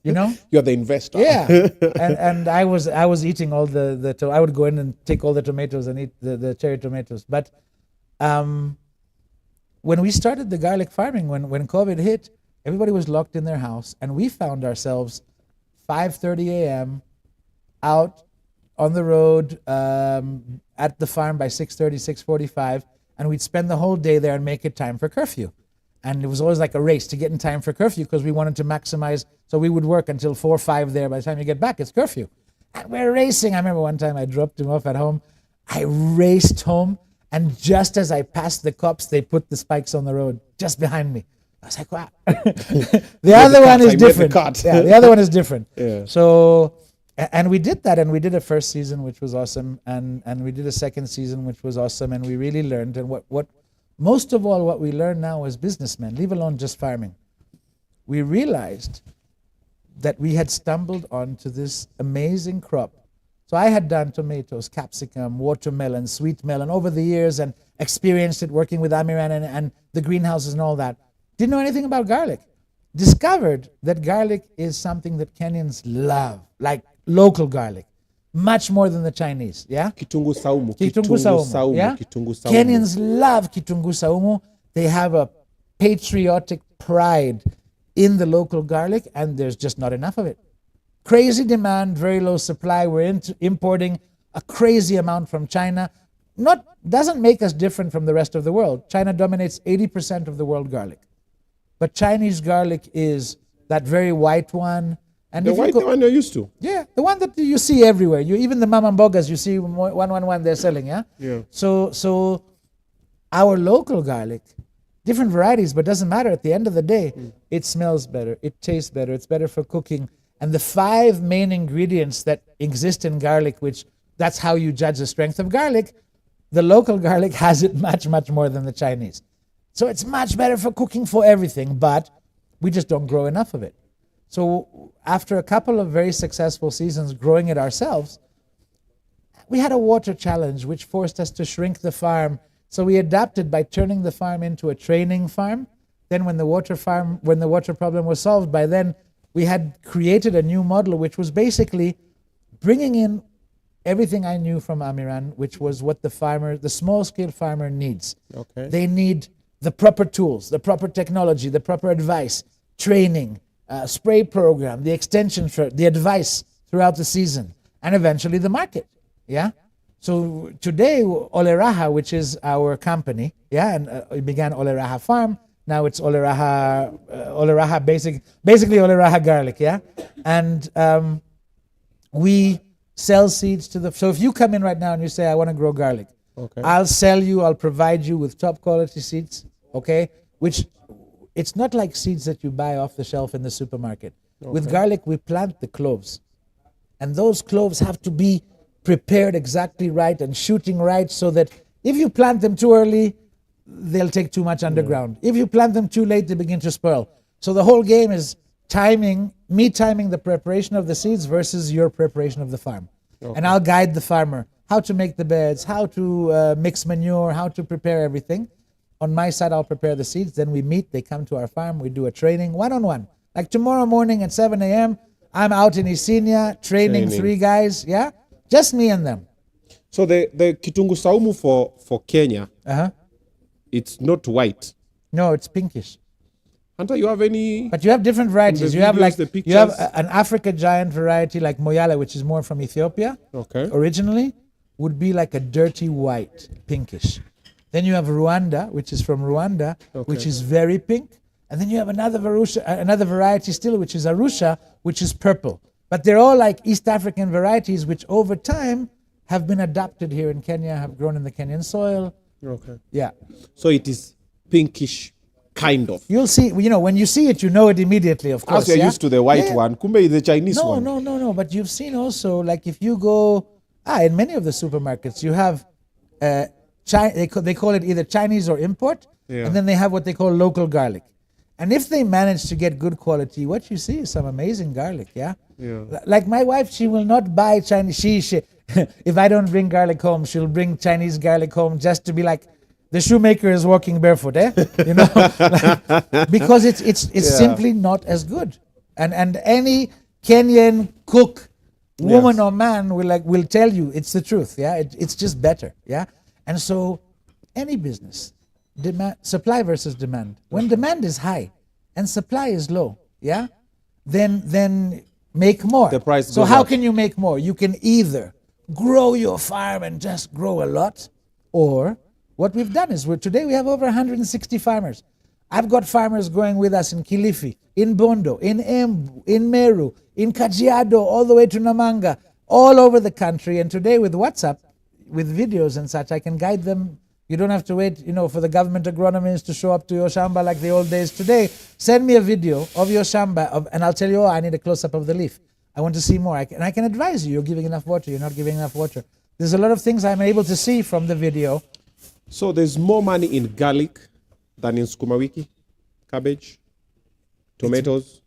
[SPEAKER 1] you know.
[SPEAKER 2] You're the investor.
[SPEAKER 1] Yeah, and I was eating all I would go in and take all the tomatoes and eat the cherry tomatoes. But when we started the garlic farming, when COVID hit, everybody was locked in their house, and we found ourselves 5:30 a.m. out on the road at the farm by 6:30, 6:45, and we'd spend the whole day there and make it time for curfew. And it was always like a race to get in time for curfew because we wanted to maximize. So we would work until 4 or 5 there. By the time you get back, it's curfew. And we're racing. I remember one time I dropped him off at home. I raced home. And just as I passed the cops, they put the spikes on the road just behind me. I was like, wow. The other one is different. Yeah, the other one is different.
[SPEAKER 2] Yeah.
[SPEAKER 1] So, and we did that. And we did a first season, which was awesome. And we did a second season, which was awesome. And we really learned. And most of all, what we learn now as businessmen, leave alone just farming, we realized that we had stumbled onto this amazing crop. So I had done tomatoes, capsicum, watermelon, sweet melon over the years and experienced it working with Amiran and the greenhouses and all that. Didn't know anything about garlic. Discovered that garlic is something that Kenyans love, like local garlic. Much more than the Chinese, yeah?
[SPEAKER 2] Kitungu saumu.
[SPEAKER 1] Yeah?
[SPEAKER 2] Kitungu saumu.
[SPEAKER 1] Kenyans love kitungu saumu. They have a patriotic pride in the local garlic, and there's just not enough of it. Crazy demand, very low supply. We're importing a crazy amount from China. Doesn't make us different from the rest of the world. China dominates 80% of the world garlic. But Chinese garlic is that very white one. And
[SPEAKER 2] the white one you're used to.
[SPEAKER 1] Yeah, the one that you see everywhere. Even the mamambogas, you see 111 they're selling, yeah?
[SPEAKER 2] Yeah.
[SPEAKER 1] So our local garlic, different varieties, but doesn't matter. At the end of the day, it smells better, it tastes better, it's better for cooking. And the 5 main ingredients that exist in garlic, which that's how you judge the strength of garlic, the local garlic has it much, much more than the Chinese. So it's much better for cooking, for everything, but we just don't grow enough of it. So after a couple of very successful seasons growing it ourselves, we had a water challenge which forced us to shrink the farm. So we adapted by turning the farm into a training farm. Then when the water problem was solved, by then we had created a new model which was basically bringing in everything I knew from Amiran, which was what the small-scale farmer needs.
[SPEAKER 2] Okay.
[SPEAKER 1] They need the proper tools, the proper technology, the proper advice, training, spray program, the extension, the advice throughout the season, and eventually the market. Yeah. So today, Oleraha, which is our company, yeah, and we began Oleraha Farm. Now it's Oleraha basically Oleraha Garlic, yeah, and we sell seeds to So if you come in right now and you say I want to grow garlic,
[SPEAKER 2] okay,
[SPEAKER 1] I'll provide you with top quality seeds, okay, which. It's not like seeds that you buy off the shelf in the supermarket. Okay. With garlic, we plant the cloves. And those cloves have to be prepared exactly right and shooting right so that if you plant them too early, they'll take too much underground. If you plant them too late, they begin to spoil. So the whole game is timing the preparation of the seeds versus your preparation of the farm. Okay. And I'll guide the farmer how to make the beds, how to mix manure, how to prepare everything. On my side, I'll prepare the seeds. Then we meet. They come to our farm. We do a training one-on-one. Like tomorrow morning at 7 a.m., I'm out in Isinia training 3 guys. Yeah, just me and them.
[SPEAKER 2] So the kitungu saumu for Kenya, it's not white.
[SPEAKER 1] No, it's pinkish.
[SPEAKER 2] Hunter, you have any?
[SPEAKER 1] But you have different varieties. You have an Africa giant variety like Moyale, which is more from Ethiopia.
[SPEAKER 2] Okay.
[SPEAKER 1] Originally, would be like a dirty white, pinkish. Then you have Rwanda, which is from Rwanda, which is very pink. And then you have another variety still, which is Arusha, which is purple. But they're all like East African varieties, which over time have been adopted here in Kenya, have grown in the Kenyan soil.
[SPEAKER 2] Okay.
[SPEAKER 1] Yeah.
[SPEAKER 2] So it is pinkish, kind of.
[SPEAKER 1] You'll see, when you see it, you know it immediately, of course.
[SPEAKER 2] As you're used to the white one, kumbe is the Chinese one.
[SPEAKER 1] No. But you've seen also, like if you go, in many of the supermarkets, you have, they call it either Chinese or import, and then they have what they call local garlic. And if they manage to get good quality, what you see is some amazing garlic, yeah? Like my wife, she will not buy Chinese. She if I don't bring garlic home, she'll bring Chinese garlic home just to be like, the shoemaker is walking barefoot, because it's simply not as good. And any Kenyan cook, woman or man, will tell you it's the truth, yeah? It's just better, yeah? And so any business, supply versus demand. When demand is high and supply is low, yeah, then make more.
[SPEAKER 2] The price.
[SPEAKER 1] So how can you make more? You can either grow your farm and just grow a lot, or what we've done is today we have over 160 farmers. I've got farmers growing with us in Kilifi, in Bondo, in Embu, in Meru, in Kajiado, all the way to Namanga, all over the country. And today with WhatsApp, with videos and such, I can guide them. You don't have to wait, for the government agronomists to show up to your shamba like the old days. Today, send me a video of your shamba, and I'll tell you, I need a close-up of the leaf. I want to see more. And I can advise you, you're giving enough water, you're not giving enough water. There's a lot of things I'm able to see from the video.
[SPEAKER 2] So there's more money in garlic than in sukuma wiki, cabbage, tomatoes?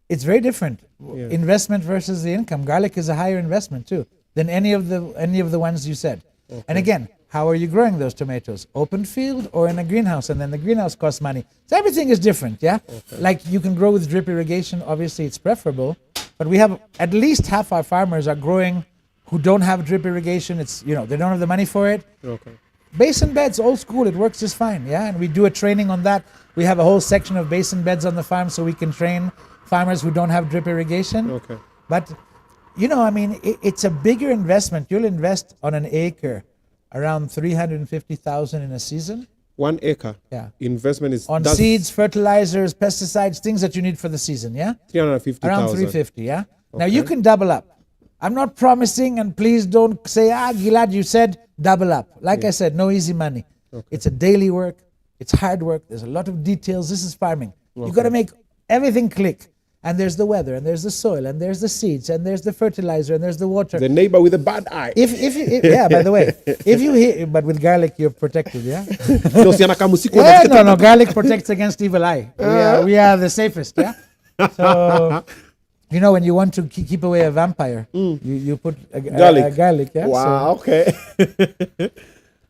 [SPEAKER 1] It's very different. Yeah. Investment versus the income. Garlic is a higher investment too than any of the ones you said. Okay. And again, how are you growing those tomatoes? Open field or in a greenhouse? And then the greenhouse costs money. So everything is different, yeah? Okay. Like you can grow with drip irrigation. Obviously, it's preferable. But we have at least half our farmers are growing who don't have drip irrigation. It's, they don't have the money for it. Okay. Basin beds, old school, it works just fine, yeah? And we do a training on that. We have a whole section of basin beds on the farm so we can train farmers who don't have drip irrigation. Okay. But, it's a bigger investment. You'll invest on an acre around 350,000 in a season.
[SPEAKER 2] 1 acre?
[SPEAKER 1] Yeah.
[SPEAKER 2] Investment is...
[SPEAKER 1] On seeds, fertilizers, pesticides, things that you need for the season, yeah?
[SPEAKER 2] 350,000.
[SPEAKER 1] Around 350, yeah? Okay. Now you can double up. I'm not promising, and please don't say, Gilad, you said double up. Like I said, no easy money. Okay. It's a daily work. It's hard work. There's a lot of details. This is farming. Okay. You got to make everything click. And there's the weather, and there's the soil, and there's the seeds, and there's the fertilizer, and there's the water.
[SPEAKER 2] The neighbor with a bad eye.
[SPEAKER 1] Yeah, by the way, if you hear, but with garlic, you're protected, yeah? No, garlic protects against evil eye. We are the safest, yeah? So, when you want to keep away a vampire, you put garlic, yeah?
[SPEAKER 2] Wow, okay.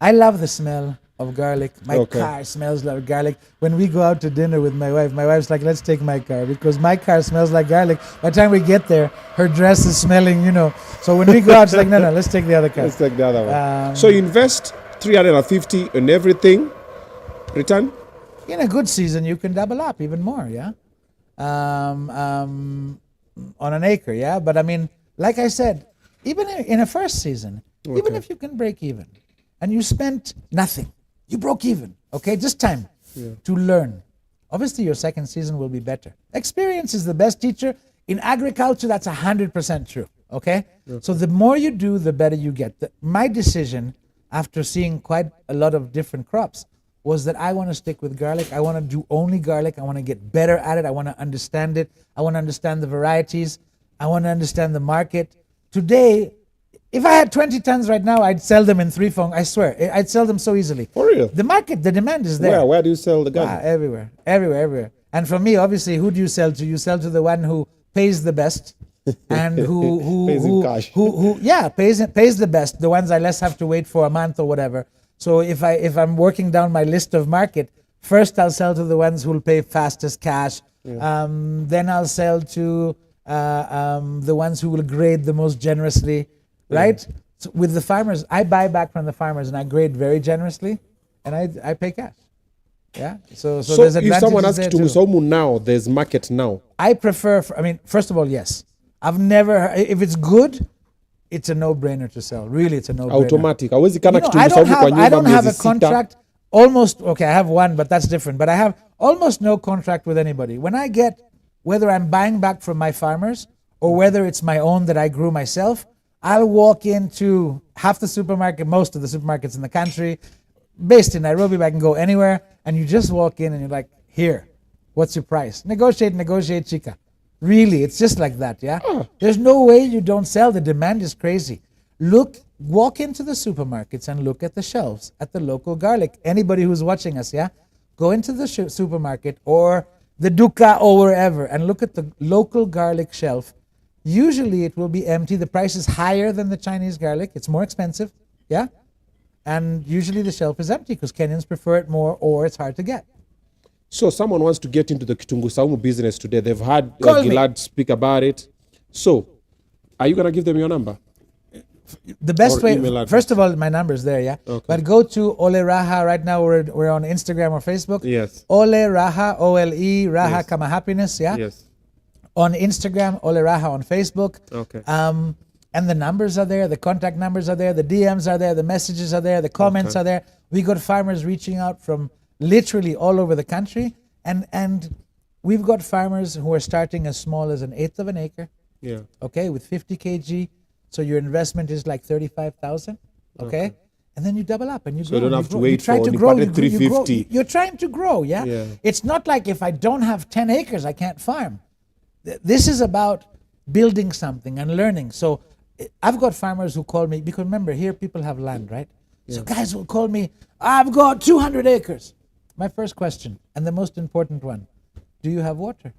[SPEAKER 1] I love the smell of garlic. My car smells like garlic. When we go out to dinner with my wife's like, let's take my car, because my car smells like garlic. By the time we get there, her dress is smelling, So when we go out, it's like, no, let's take the other car.
[SPEAKER 2] Let's take the other one. So you invest 350 in everything, return?
[SPEAKER 1] In a good season, you can double up even more, yeah? On an acre, yeah? But like I said, even in a first season, even if you can break even, and you spent nothing, you broke even, okay? Just time to learn. Obviously, your second season will be better. Experience is the best teacher. In agriculture, that's 100% true, okay? So the more you do, the better you get. My decision, after seeing quite a lot of different crops, was that I want to stick with garlic. I want to do only garlic. I want to get better at it. I want to understand it. I want to understand the varieties. I want to understand the market. Today, if I had 20 tons right now, I'd sell them in 3 phone. I swear, I'd sell them so easily.
[SPEAKER 2] For real?
[SPEAKER 1] The market, the demand is there.
[SPEAKER 2] Where do you sell the garlic?
[SPEAKER 1] Everywhere. And for me, obviously, who do you sell to? You sell to the one who pays the best, and who
[SPEAKER 2] pays in cash.
[SPEAKER 1] pays the best. The ones I less have to wait for a month or whatever. So if I'm working down my list of market, first I'll sell to the ones who'll pay fastest cash. Yeah. Then I'll sell to the ones who will grade the most generously. Right? So with the farmers, I buy back from the farmers and I grade very generously, and I pay cash. Yeah. So there's advantages.
[SPEAKER 2] If someone asks to Musomu now, there's market now.
[SPEAKER 1] I prefer. First of all, yes. I've never. If it's good, it's a no-brainer to sell. Really, it's a no-brainer.
[SPEAKER 2] Automatic.
[SPEAKER 1] I don't have a contract. Almost okay. I have one, but that's different. But I have almost no contract with anybody. When I get, whether I'm buying back from my farmers or whether it's my own that I grew myself, I'll walk into half the supermarket, most of the supermarkets in the country, based in Nairobi, but I can go anywhere, and you just walk in and you're like, here, what's your price? Negotiate, chica. Really, it's just like that, yeah? There's no way you don't sell. The demand is crazy. Walk into the supermarkets and look at the shelves at the local garlic. Anybody who's watching us, yeah? Go into the supermarket or the Duka or wherever and look at the local garlic shelf. Usually it will be empty. The price is higher than the Chinese garlic. It's more expensive, yeah? And usually the shelf is empty because Kenyans prefer it more or it's hard to get.
[SPEAKER 2] So someone wants to get into the Kitungu Saumu business today. They've had Gilad speak about it. So are you going to give them your number?
[SPEAKER 1] The best way, first of all, my number is there, yeah? Okay. But go to Ole Raha. Right now we're on Instagram or Facebook.
[SPEAKER 2] Yes.
[SPEAKER 1] Ole Raha, O-L-E, Raha yes. Kama happiness, yeah?
[SPEAKER 2] Yes.
[SPEAKER 1] On Instagram, Ole Raha on Facebook.
[SPEAKER 2] Okay.
[SPEAKER 1] And the numbers are there, the contact numbers are there, the DMs are there, the messages are there, the comments are there. We got farmers reaching out from literally all over the country. And we've got farmers who are starting as small as 1/8 of an acre.
[SPEAKER 2] Yeah.
[SPEAKER 1] Okay, with 50 kg. So your investment is like 35,000, okay? And then you double up and you grow.
[SPEAKER 2] So you don't have to wait
[SPEAKER 1] for
[SPEAKER 2] the 350.
[SPEAKER 1] You're trying to grow, yeah? It's not like if I don't have 10 acres, I can't farm. This is about building something and learning. So I've got farmers who call me, because remember, here people have land, right? So guys will call me, I've got 200 acres. My first question, and the most important one, do you have water?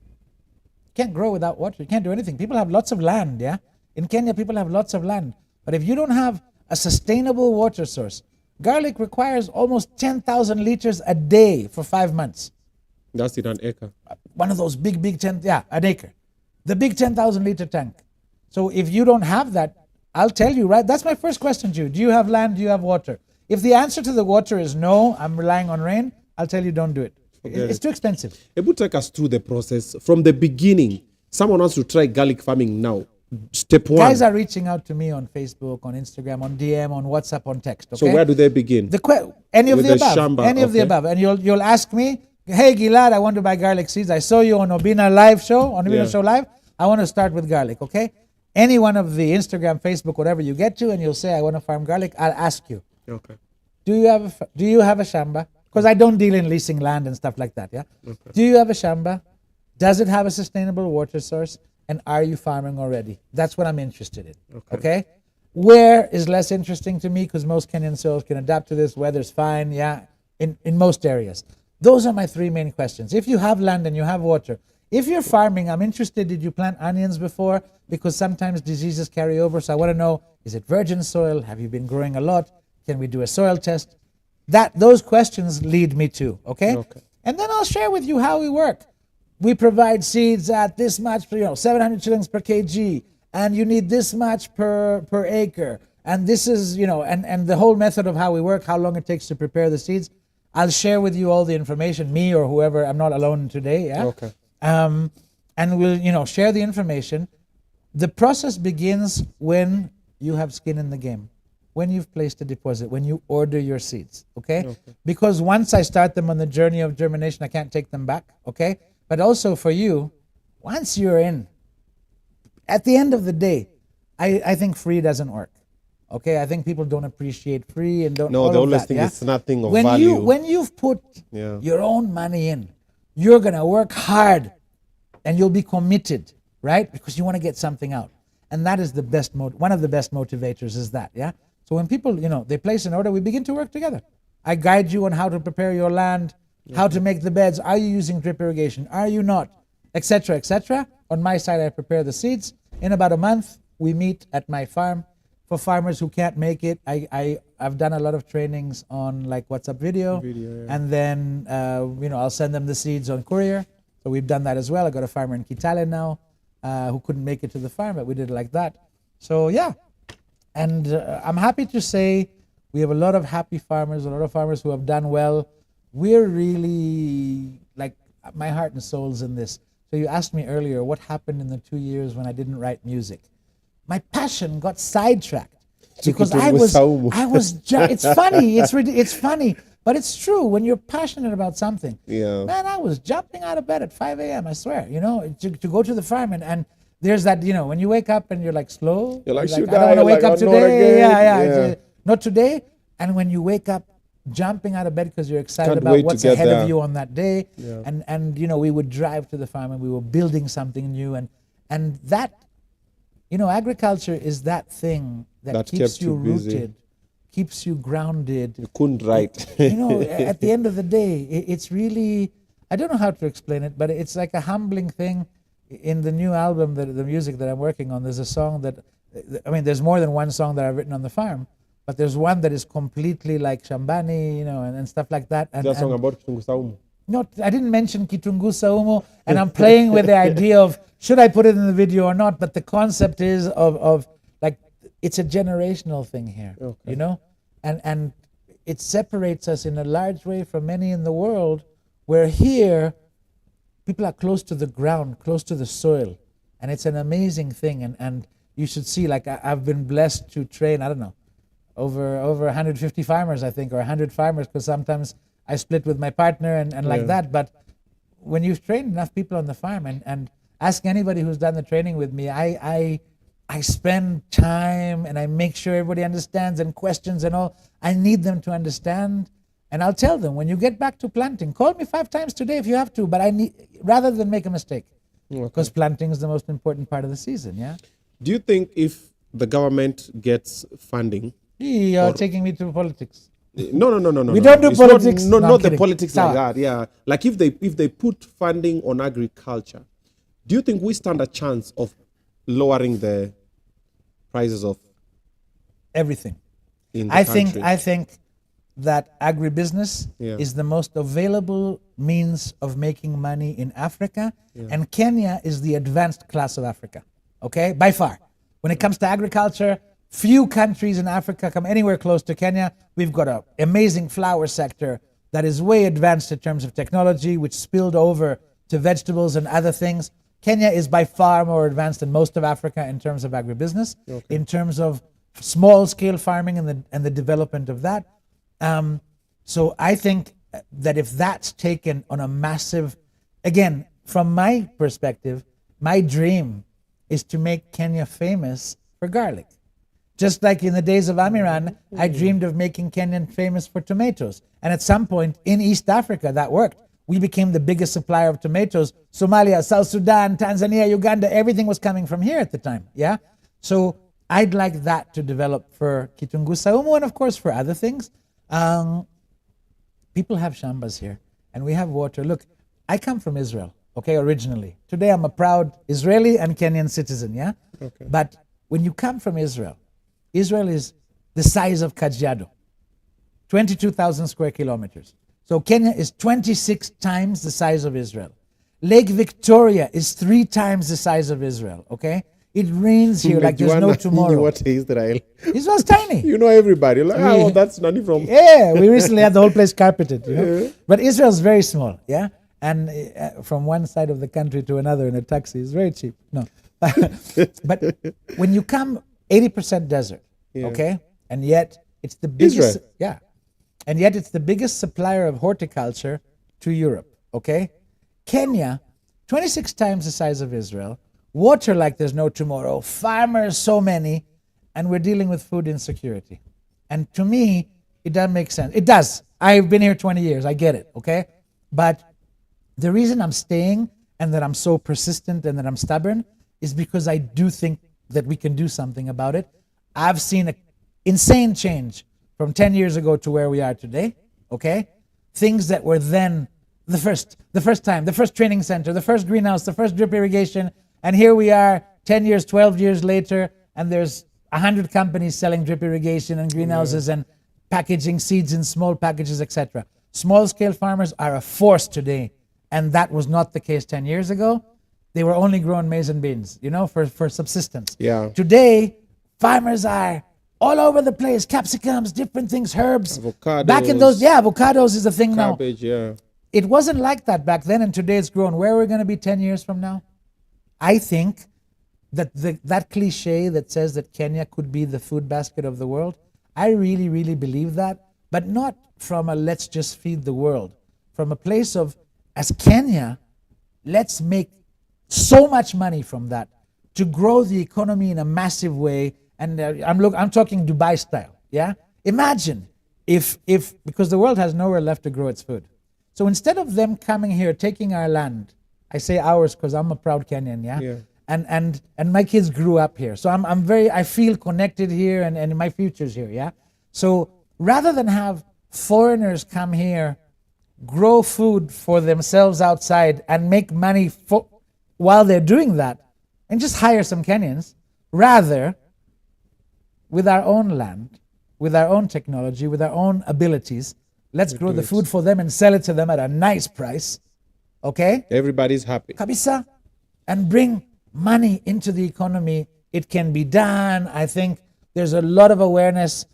[SPEAKER 1] You can't grow without water. You can't do anything. People have lots of land, yeah? In Kenya, people have lots of land. But if you don't have a sustainable water source, garlic requires almost 10,000 liters a day for 5 months.
[SPEAKER 2] That's in an acre.
[SPEAKER 1] One of those big, an acre. The big 10,000 liter tank. So if you don't have that, I'll tell you, right? That's my first question to you. Do you have land? Do you have water? If the answer to the water is no, I'm relying on rain, I'll tell you don't do it. It's too expensive.
[SPEAKER 2] It would take us through the process. From the beginning, someone wants to try garlic farming now. Step one.
[SPEAKER 1] Guys are reaching out to me on Facebook, on Instagram, on DM, on WhatsApp, on text. Okay?
[SPEAKER 2] So where do they begin?
[SPEAKER 1] Any of the above. Any of the above. And you'll ask me, hey Gilad, I want to buy garlic seeds. I saw you on Obinna live show, on Obinna show live. I want to start with garlic, okay? Any one of the Instagram, Facebook, whatever you get to, and you'll say I want to farm garlic, I'll ask you.
[SPEAKER 2] Okay.
[SPEAKER 1] Do you have a shamba? Because I don't deal in leasing land and stuff like that, yeah? Okay. Do you have a shamba? Does it have a sustainable water source? And are you farming already? That's what I'm interested in, okay? Where is less interesting to me because most Kenyan soils can adapt to this. Weather's fine, yeah, in most areas. Those are my 3 main questions. If you have land and you have water, if you're farming, I'm interested, did you plant onions before? Because sometimes diseases carry over, so I want to know, is it virgin soil? Have you been growing a lot? Can we do a soil test? Those questions lead me to, okay? And then I'll share with you how we work. We provide seeds at this much, 700 shillings per kg, and you need this much per acre. And this is, and the whole method of how we work, how long it takes to prepare the seeds. I'll share with you all the information, me or whoever. I'm not alone today, yeah?
[SPEAKER 2] Okay.
[SPEAKER 1] And we'll, share the information. The process begins when you have skin in the game, when you've placed a deposit, when you order your seeds, okay? Because once I start them on the journey of germination, I can't take them back, okay? But also for you, once you're in, at the end of the day, I think free doesn't work. Okay, I think people don't appreciate free and don't.
[SPEAKER 2] No, they always think it's nothing of value.
[SPEAKER 1] When you've put your own money in, you're gonna work hard, and you'll be committed, right? Because you want to get something out, and that is the best one of the best motivators is that, yeah. So when people, they place an order, we begin to work together. I guide you on how to prepare your land, how to make the beds. Are you using drip irrigation? Are you not? Etc. etc. On my side, I prepare the seeds. In about a month, we meet at my farm. For farmers who can't make it, I've done a lot of trainings on like WhatsApp video and then I'll send them the seeds on courier. So we've done that as well. I got a farmer in Kitale now who couldn't make it to the farm, but we did it like that. So yeah, and I'm happy to say we have a lot of happy farmers, a lot of farmers who have done well. We're really like my heart and soul's in this. So you asked me earlier what happened in the 2 years when I didn't write music. My passion got sidetracked because I was. It's funny. It's funny, But it's true, when you're passionate about something.
[SPEAKER 2] Yeah.
[SPEAKER 1] Man, I was jumping out of bed at 5 a.m., I swear, to go to the farm. And there's that, when you wake up and you're like slow.
[SPEAKER 2] You're like,
[SPEAKER 1] I don't want to wake up today. Yeah. Not today. And when you wake up jumping out of bed because you're excited about what's ahead of you on that day. Yeah. And we would drive to the farm and we were building something new. And that, agriculture is that thing that keeps you rooted, keeps you grounded.
[SPEAKER 2] You couldn't write.
[SPEAKER 1] At the end of the day, it's really, I don't know how to explain it, but it's like a humbling thing. In the new album, the music that I'm working on, there's a song that, there's more than one song that I've written on the farm, but there's one that is completely like Shambani, and stuff like that. And,
[SPEAKER 2] that song about Kitungu Saumu?
[SPEAKER 1] No, I didn't mention Kitungu Saumu, and I'm playing with the idea of should I put it in the video or not, but the concept is of like, it's a generational thing here, okay. And it separates us in a large way from many in the world, where here, people are close to the ground, close to the soil, and it's an amazing thing. And you should see, like, I've been blessed to train, I don't know, over 150 farmers, I think, or 100 farmers, because sometimes I split with my partner and like that. But when you've trained enough people on the farm, and ask anybody who's done the training with me, I spend time and I make sure everybody understands, and questions and all. I need them to understand. And I'll tell them, when you get back to planting, call me 5 times today if you have to, but I need, rather than make a mistake, because planting is the most important part of the season, yeah?
[SPEAKER 2] Do you think if the government gets funding...
[SPEAKER 1] You're taking me to politics.
[SPEAKER 2] No.
[SPEAKER 1] We don't do politics.
[SPEAKER 2] Not the politics like that, yeah. Like if they put funding on agriculture, do you think we stand a chance of lowering the prices of...
[SPEAKER 1] everything?
[SPEAKER 2] In the country?
[SPEAKER 1] I think that agribusiness is the most available means of making money in Africa, and Kenya is the advanced class of Africa, okay, by far. When it comes to agriculture, few countries in Africa come anywhere close to Kenya. We've got an amazing flower sector that is way advanced in terms of technology, which spilled over to vegetables and other things. Kenya is by far more advanced than most of Africa in terms of agribusiness, in terms of small-scale farming and the development of that. So I think that if that's taken on a massive, again, from my perspective, my dream is to make Kenya famous for garlic. Just like in the days of Amiran, I dreamed of making Kenya famous for tomatoes. And at some point in East Africa, that worked. We became the biggest supplier of tomatoes. Somalia, South Sudan, Tanzania, Uganda, everything was coming from here at the time, yeah? So I'd like that to develop for Kitungu Saumu, and of course for other things. People have shambas here, and we have water. Look, I come from Israel, okay, originally. Today I'm a proud Israeli and Kenyan citizen, yeah? Okay. But when you come from Israel, Israel is the size of Kajiado, 22,000 square kilometers. So Kenya is 26 times the size of Israel. Lake Victoria is 3 times the size of Israel, okay? It rains here like there's no tomorrow.
[SPEAKER 2] What is Israel?
[SPEAKER 1] Israel's tiny.
[SPEAKER 2] You know everybody. Like, that's Nani from...
[SPEAKER 1] Yeah, we recently had the whole place carpeted, Yeah. But Israel's very small, yeah? And from one side of the country to another in a taxi is very cheap. No. But when you come 80% desert, okay? And yet it's the biggest...
[SPEAKER 2] Israel.
[SPEAKER 1] Yeah. And yet it's the biggest supplier of horticulture to Europe, okay? Kenya, 26 times the size of Israel, water like there's no tomorrow, farmers so many, and we're dealing with food insecurity. And to me, it doesn't make sense. It does. I've been here 20 years. I get it, okay? But the reason I'm staying and that I'm so persistent and that I'm stubborn is because I do think that we can do something about it. I've seen an insane change from 10 years ago to where we are today, okay? Things that were then the first time, the first training center, the first greenhouse, the first drip irrigation, and here we are 10 years, 12 years later, and there's 100 companies selling drip irrigation and greenhouses and packaging seeds in small packages, etc. Small-scale farmers are a force today, and that was not the case 10 years ago. They were only growing maize and beans, for subsistence.
[SPEAKER 2] Yeah.
[SPEAKER 1] Today, farmers are all over the place, capsicums, different things, herbs.
[SPEAKER 2] Avocados.
[SPEAKER 1] Back in those, avocados is a thing now.
[SPEAKER 2] Cabbage, yeah.
[SPEAKER 1] It wasn't like that back then, and today it's grown. Where are we going to be 10 years from now? I think that that cliche that says that Kenya could be the food basket of the world, I really, really believe that. but not from a let's just feed the world. From a place of, as Kenya, let's make so much money from that to grow the economy in a massive way. And I'm talking Dubai style, yeah? Imagine if because the world has nowhere left to grow its food. So instead of them coming here, taking our land, I say ours because I'm a proud Kenyan, yeah? And my kids grew up here. So I feel connected here and my future's here, yeah? So rather than have foreigners come here, grow food for themselves outside and make money while they're doing that, and just hire some Kenyans, rather, with our own land, with our own technology, with our own abilities, let's grow the food for them and sell it to them at a nice price, okay?
[SPEAKER 2] Everybody's happy.
[SPEAKER 1] Kabisa, and bring money into the economy. It can be done. I think there's a lot of awareness.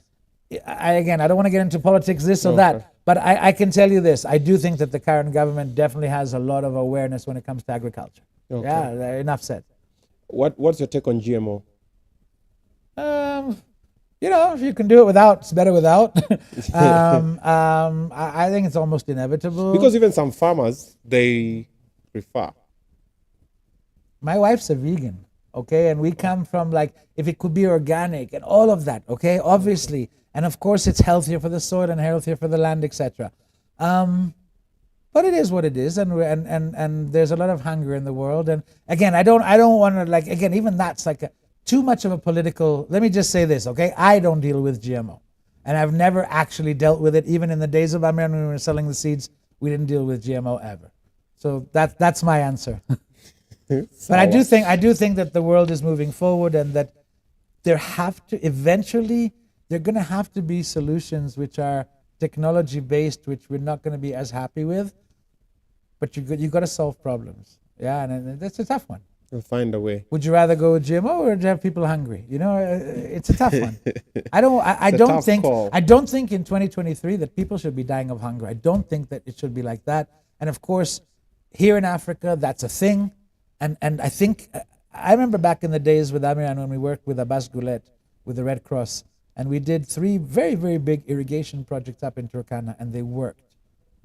[SPEAKER 1] I don't want to get into politics, this or that, but I can tell you this. I do think that the current government definitely has a lot of awareness when it comes to agriculture. Okay. Yeah, enough said.
[SPEAKER 2] What's your take on GMO?
[SPEAKER 1] If you can do it without, it's better without. I think it's almost inevitable.
[SPEAKER 2] Because even some farmers, they prefer.
[SPEAKER 1] My wife's a vegan, okay? And we come from if it could be organic and all of that, okay? Obviously. And of course, it's healthier for the soil and healthier for the land, etc. But it is what it is, and there's a lot of hunger in the world. And again, I don't want to even that's too much of a political. Let me just say this, okay? I don't deal with GMO, and I've never actually dealt with it. Even in the days of Amir, when we were selling the seeds, we didn't deal with GMO ever. So that's my answer. But I do think that the world is moving forward, and that there are going to have to be solutions which are technology based, which we're not going to be as happy with. But you got to solve problems, yeah, and that's a tough one.
[SPEAKER 2] You'll find a way.
[SPEAKER 1] Would you rather go with GMO or have people hungry? It's a tough one. I don't think in 2023 that people should be dying of hunger. I don't think that it should be like that. And of course, here in Africa, that's a thing. And I think I remember back in the days with Amiran when we worked with Abbas Goulet with the Red Cross, and we did 3 very, very big irrigation projects up in Turkana, and they worked.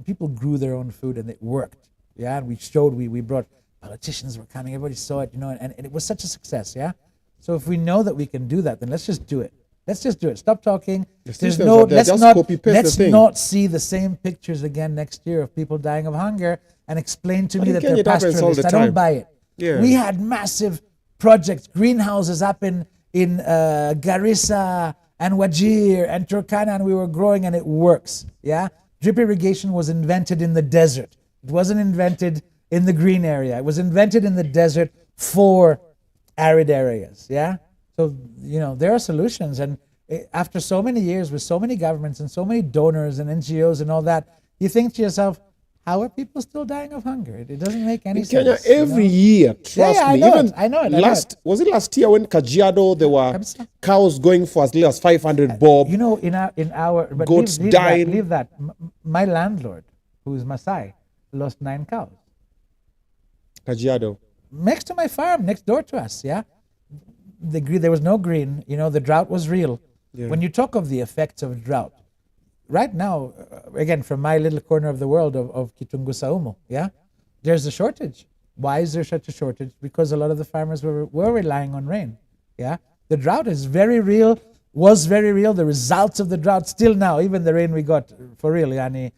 [SPEAKER 1] People grew their own food, and it worked. Yeah, and we brought politicians were coming, everybody saw it, and it was such a success. Yeah, so if we know that we can do that, then let's just do it. Let's just do it. Stop talking. Let's not see the same pictures again next year of people dying of hunger and explain to me that they're pastoralists. I don't buy it. Yeah. We had massive projects, greenhouses up in Garissa and Wajir and Turkana, and we were growing, and it works. Yeah. Drip irrigation was invented in the desert. It wasn't invented in the green area. It was invented in the desert for arid areas. Yeah. So, there are solutions. And after so many years with so many governments and so many donors and NGOs and all that, you think to yourself, how are people still dying of hunger? It doesn't make any sense.
[SPEAKER 2] In Kenya, every year, trust me.
[SPEAKER 1] I know it.
[SPEAKER 2] Was it last year when Kajiado, there were cows going for as little as 500 bob?
[SPEAKER 1] In our
[SPEAKER 2] goats dying.
[SPEAKER 1] Leave that. My landlord, who is Maasai, lost 9 cows.
[SPEAKER 2] Kajiado.
[SPEAKER 1] Next to my farm, next door to us, yeah? There was no green, the drought was real. Yeah. When you talk of the effects of drought, right now, again, from my little corner of the world of Kitungu Saumu, yeah, there's a shortage. Why is there such a shortage? Because a lot of the farmers were relying on rain, yeah. The drought is very real, was very real. The results of the drought still now, even the rain we got, for real, Yani,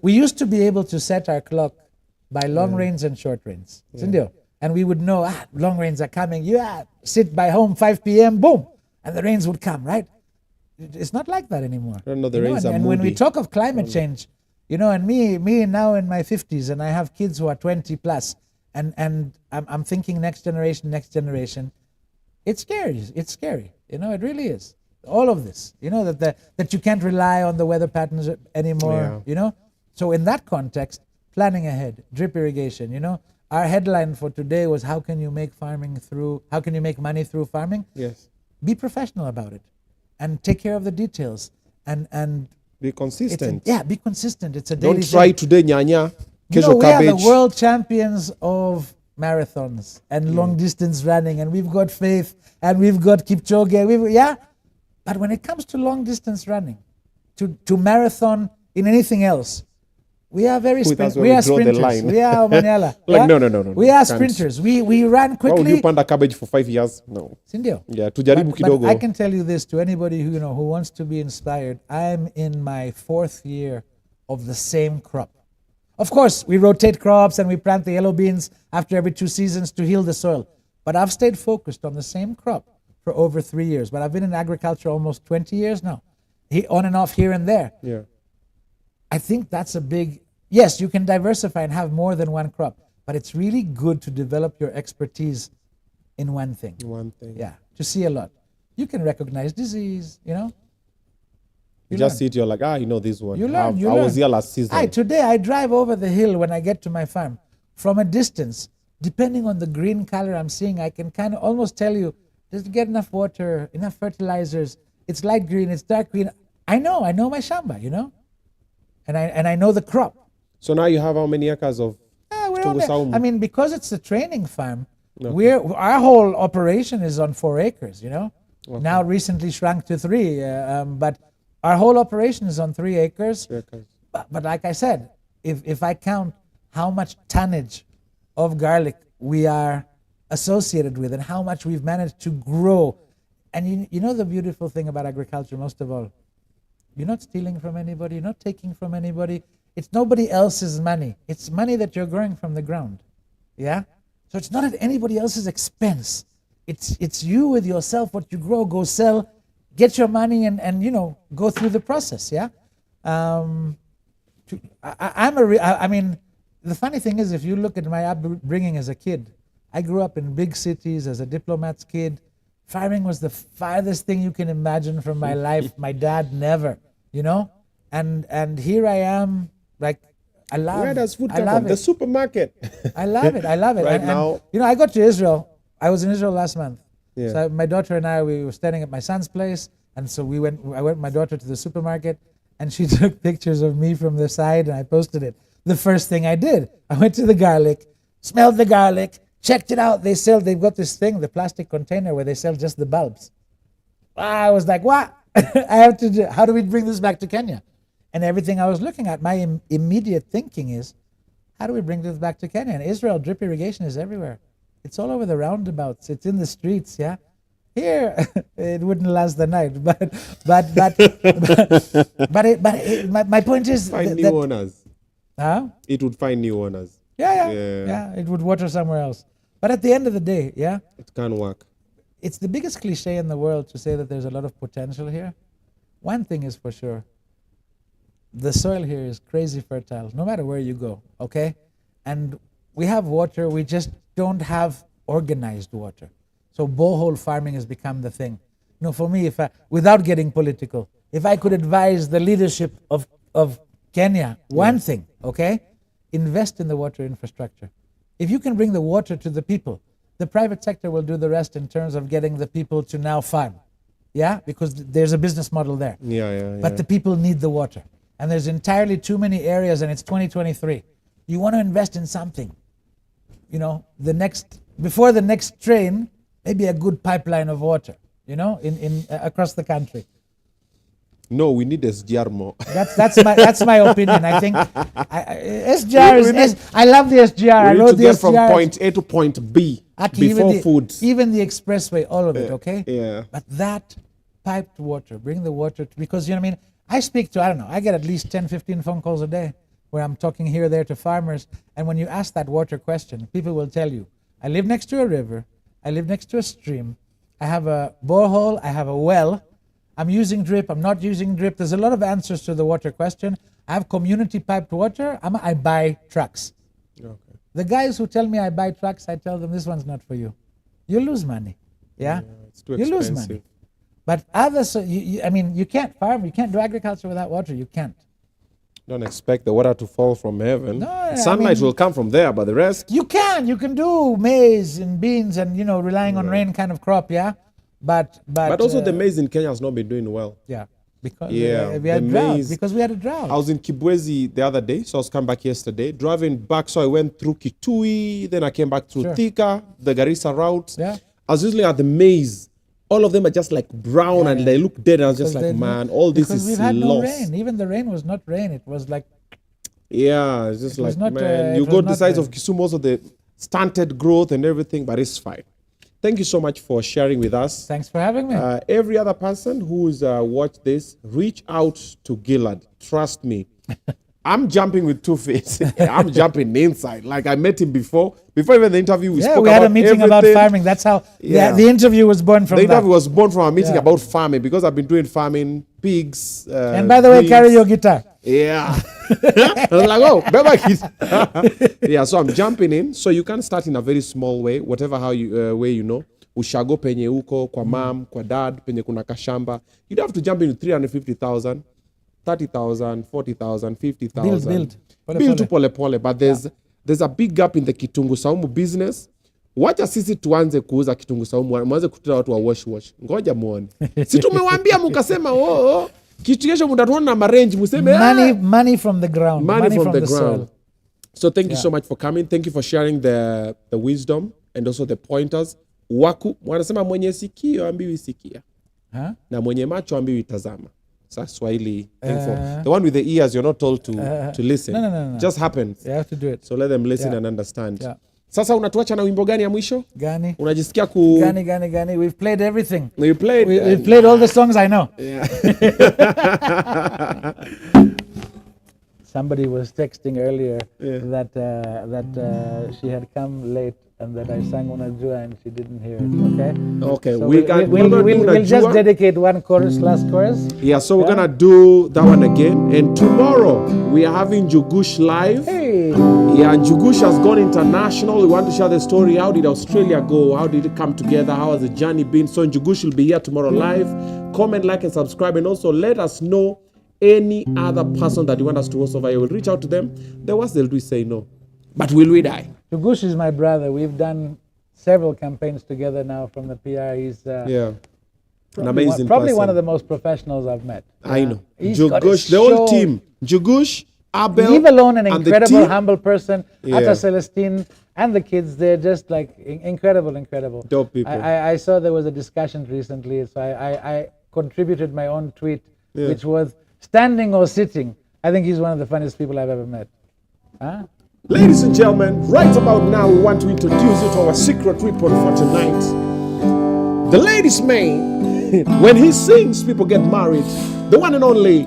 [SPEAKER 1] we used to be able to set our clock by long rains and short rains. Yeah. And we would know, long rains are coming. Sit by home 5 p.m., boom, and the rains would come, right? It's not like that anymore.
[SPEAKER 2] I don't know, the rains are moody.
[SPEAKER 1] And when we talk of climate change, and me now in my 50s, and I have kids who are 20 plus, and I'm thinking next generation. It's scary. It's scary. It really is. All of this, that you can't rely on the weather patterns anymore. Yeah. So in that context, planning ahead, drip irrigation. Our headline for today was how can you make money through farming?
[SPEAKER 2] Yes.
[SPEAKER 1] Be professional about it, and take care of the details, and
[SPEAKER 2] be consistent.
[SPEAKER 1] Be consistent. It's a daily
[SPEAKER 2] Don't try today, nyanya.
[SPEAKER 1] We are the world champions of marathons and long distance running, and we've got faith, and we've got Kipchoge. But when it comes to long distance running, to marathon in anything else, we are very sprinters. We are sprinters. We are Maniala.
[SPEAKER 2] No.
[SPEAKER 1] We are sprinters. We run quickly.
[SPEAKER 2] Why would you plant a cabbage for 5 years? No.
[SPEAKER 1] Sindio.
[SPEAKER 2] Yeah, tujaribu kidogo.
[SPEAKER 1] But I can tell you this to anybody who wants to be inspired. I'm in my 4th year of the same crop. Of course, we rotate crops and we plant the yellow beans after every 2 seasons to heal the soil. But I've stayed focused on the same crop for over 3 years. But I've been in agriculture almost 20 years now, on and off here and there.
[SPEAKER 2] Yeah.
[SPEAKER 1] I think that's a big... Yes, you can diversify and have more than one crop, but it's really good to develop your expertise in one thing. Yeah, to see a lot. You can recognize disease,
[SPEAKER 2] You just see it, you're like, this one.
[SPEAKER 1] You learn.
[SPEAKER 2] I was here last season.
[SPEAKER 1] Today I drive over the hill when I get to my farm. From a distance, depending on the green color I'm seeing, I can kind of almost tell you, does it get enough water, enough fertilizers? It's light green, it's dark green. I know my shamba, And I know the crop.
[SPEAKER 2] So now you have how many acres of
[SPEAKER 1] I mean, because it's a training farm, our whole operation is on 4 acres, Okay. Now recently shrunk to 3, but our whole operation is on 3 acres. But like I said, if I count how much tonnage of garlic we are associated with and how much we've managed to grow, and you know the beautiful thing about agriculture, most of all, you're not stealing from anybody, you're not taking from anybody. It's nobody else's money. It's money that you're growing from the ground. Yeah? So it's not at anybody else's expense. It's you with yourself, what you grow, go sell, get your money and go through the process. Yeah? I mean, the funny thing is, if you look at my upbringing as a kid, I grew up in big cities as a diplomat's kid. Farming was the farthest thing you can imagine from my life. My dad never, and here I am. Like, I love it.
[SPEAKER 2] Where does food come from? The supermarket.
[SPEAKER 1] I love it.
[SPEAKER 2] Right now.
[SPEAKER 1] I got to Israel. I was in Israel last month.
[SPEAKER 2] Yeah.
[SPEAKER 1] So my daughter and I, we were staying at my son's place. And so I went with my daughter to the supermarket. And she took pictures of me from the side. And I posted it. The first thing I did, I went to the garlic, smelled the garlic, checked it out. They've got this thing, the plastic container where they sell just the bulbs. I was like, what? How do we bring this back to Kenya? And everything I was looking at, my immediate thinking is, how do we bring this back to Kenya? In Israel, drip irrigation is everywhere. It's all over the roundabouts. It's in the streets, yeah? Here, it wouldn't last the night. My point is...
[SPEAKER 2] Find new owners.
[SPEAKER 1] Huh?
[SPEAKER 2] It would find new owners.
[SPEAKER 1] Yeah, it would water somewhere else. But at the end of the day, yeah?
[SPEAKER 2] It can work.
[SPEAKER 1] It's the biggest cliche in the world to say that there's a lot of potential here. One thing is for sure. The soil here is crazy fertile, no matter where you go, okay? And we have water, we just don't have organized water. So borehole farming has become the thing. For me, without getting political, if I could advise the leadership of Kenya, one thing, okay? Invest in the water infrastructure. If you can bring the water to the people, the private sector will do the rest in terms of getting the people to now farm. Yeah? Because there's a business model there. But the people need the water. And there's entirely too many areas, and it's 2023. You want to invest in something. Before the next train, maybe a good pipeline of water, in across the country.
[SPEAKER 2] No, we need SGR more.
[SPEAKER 1] That's my opinion. I think SGR is. I love the SGR.
[SPEAKER 2] We need to get from point A to point B before food.
[SPEAKER 1] Even the expressway, all of it. Okay.
[SPEAKER 2] Yeah.
[SPEAKER 1] But that piped water, bring the water because you know what I mean. I speak to, I get at least 10, 15 phone calls a day where I'm talking here or there to farmers. And when you ask that water question, people will tell you, I live next to a river, I live next to a stream, I have a borehole, I have a well, I'm using drip, I'm not using drip. There's a lot of answers to the water question. I have community piped water, I buy trucks.
[SPEAKER 2] Okay.
[SPEAKER 1] The guys who tell me I buy trucks, I tell them this one's not for you. You lose money. Yeah?
[SPEAKER 2] It's too expensive.
[SPEAKER 1] You lose money. But others, you can't farm, you can't do agriculture without water, you can't.
[SPEAKER 2] Don't expect the water to fall from heaven. No, sunlight will come from there, but the rest...
[SPEAKER 1] You can do maize and beans and, relying on rain kind of crop, yeah? But
[SPEAKER 2] also the maize in Kenya has not been doing well.
[SPEAKER 1] Yeah, because we had drought. Because we had a drought.
[SPEAKER 2] I was in Kibwezi the other day, so I was coming back yesterday. Driving back, so I went through Kitui, then I came back through Thika, the Garissa route.
[SPEAKER 1] Yeah.
[SPEAKER 2] I was usually at the maize. all of them are just like brown and they look dead. And I was just like, man, all this is
[SPEAKER 1] we've had
[SPEAKER 2] lost.
[SPEAKER 1] No rain. Even the rain was not rain. It was like,
[SPEAKER 2] yeah, it's just like, man, you got the size of Kisumu, also the stunted growth and everything, but it's fine. Thank you so much for sharing with us.
[SPEAKER 1] Thanks for having me.
[SPEAKER 2] Every other person who's watched this, reach out to Gilad. Trust me. I'm jumping with 2 feet. I'm jumping inside. Like I met him before even the interview. We spoke
[SPEAKER 1] had
[SPEAKER 2] about
[SPEAKER 1] a meeting
[SPEAKER 2] everything.
[SPEAKER 1] about farming. That's how the interview was born from.
[SPEAKER 2] The interview was born from a meeting about farming because I've been doing farming, pigs.
[SPEAKER 1] And by the way, carry your guitar.
[SPEAKER 2] Yeah. I was like, oh, guitar. Yeah, so I'm jumping in. So you can start in a very small way, whatever way you know. Ushago penye uko, kwa mom, kwa dad, penye kuna kashamba. You don't have to jump into 350,000. 30,000, 40,000, 50,000. Build to pole pole. But there's a big gap in the kitunguu saumu business. Wacha sisi tuanze kuuza kitunguu saumu, mwanze kututa watu wa wash. Ngoja muone. Si tumewaambia mukasema kitu kesho mtatuona na marange museme
[SPEAKER 1] money from the ground. Money from the ground. Soil.
[SPEAKER 2] So thank you so much for coming. Thank you for sharing the wisdom and also the pointers. Wanasema mwenye sikio ambiwi sikia. Na mwenye macho ambiwi tazama. Swahili info. The one with the ears, you're not told to listen.
[SPEAKER 1] No.
[SPEAKER 2] Just happens.
[SPEAKER 1] You have to do it.
[SPEAKER 2] So let them listen and understand. Yeah. Sasa unatuacha na wimbo gani ya mwisho?
[SPEAKER 1] Gani.
[SPEAKER 2] Unajisikia
[SPEAKER 1] Gani. We've played everything.
[SPEAKER 2] We've
[SPEAKER 1] played all the songs I know.
[SPEAKER 2] Yeah.
[SPEAKER 1] Somebody was texting earlier that she had come late and that I sang Unajua and she didn't hear it. Okay.
[SPEAKER 2] So
[SPEAKER 1] we'll just dedicate one chorus, last chorus.
[SPEAKER 2] Yeah. So we're gonna do that one again. And tomorrow we are having Jugush live.
[SPEAKER 1] Hey.
[SPEAKER 2] Yeah. And Jugush has gone international. We want to share the story. How did Australia go? How did it come together? How has the journey been? So Jugush will be here tomorrow live. Comment, like, and subscribe, and also let us know any other person that you want us to host over here. We'll reach out to them. The worst they'll do is say no. But will we die?
[SPEAKER 1] Tugush is my brother. We've done several campaigns together now from the PR. He's
[SPEAKER 2] an amazing
[SPEAKER 1] probably
[SPEAKER 2] person.
[SPEAKER 1] One of the most professionals I've met.
[SPEAKER 2] I know. Jugush, the whole team. Jugush, Abel,
[SPEAKER 1] leave alone an incredible, humble person. Ata Celestine and the kids, they're just like incredible.
[SPEAKER 2] Dope people.
[SPEAKER 1] I saw there was a discussion recently, so I contributed my own tweet, which was standing or sitting. I think he's one of the funniest people I've ever met.
[SPEAKER 2] Ladies and gentlemen, right about now, we want to introduce you to our secret report for tonight. The ladies' man, when he sings, people get married. The one and only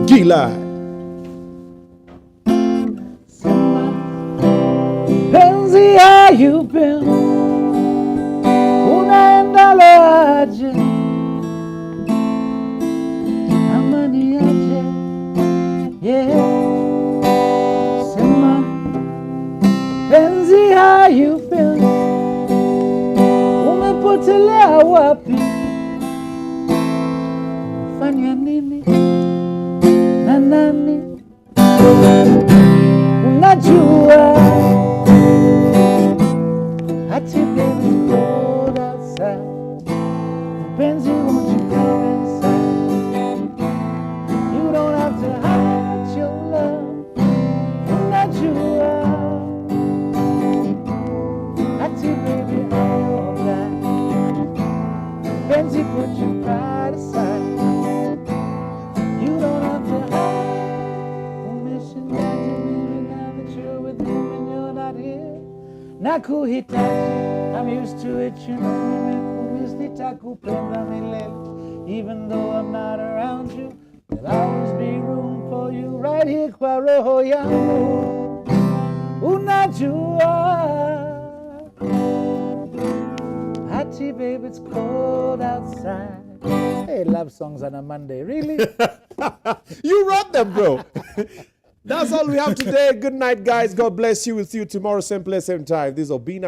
[SPEAKER 2] Gilad.
[SPEAKER 1] Penzi, how you been? Unaenda aje? Amani aje? Yeah. Penzi, how you been? Umepotelea wapi? Fanya nini? Na nani? Unajua ati baby cold outside. Penzi, won't you come inside? You don't have to hide your love. Unajua baby, all that. Benzie, put your pride aside. You don't have to hide. I'm missing baby, now that you're with him and you're not here. Nakuahidi, I'm used to it, you know. Nitakupenda milele. Even though I'm not around you, there'll always be room for you right here kwa roho yangu. Unajua Ati, babe, it's cold outside. Hey, love songs on a Monday, really?
[SPEAKER 2] You wrote them, bro. That's all we have today. Good night, guys. God bless you. We'll see you tomorrow, same place, same time. This is Obinna.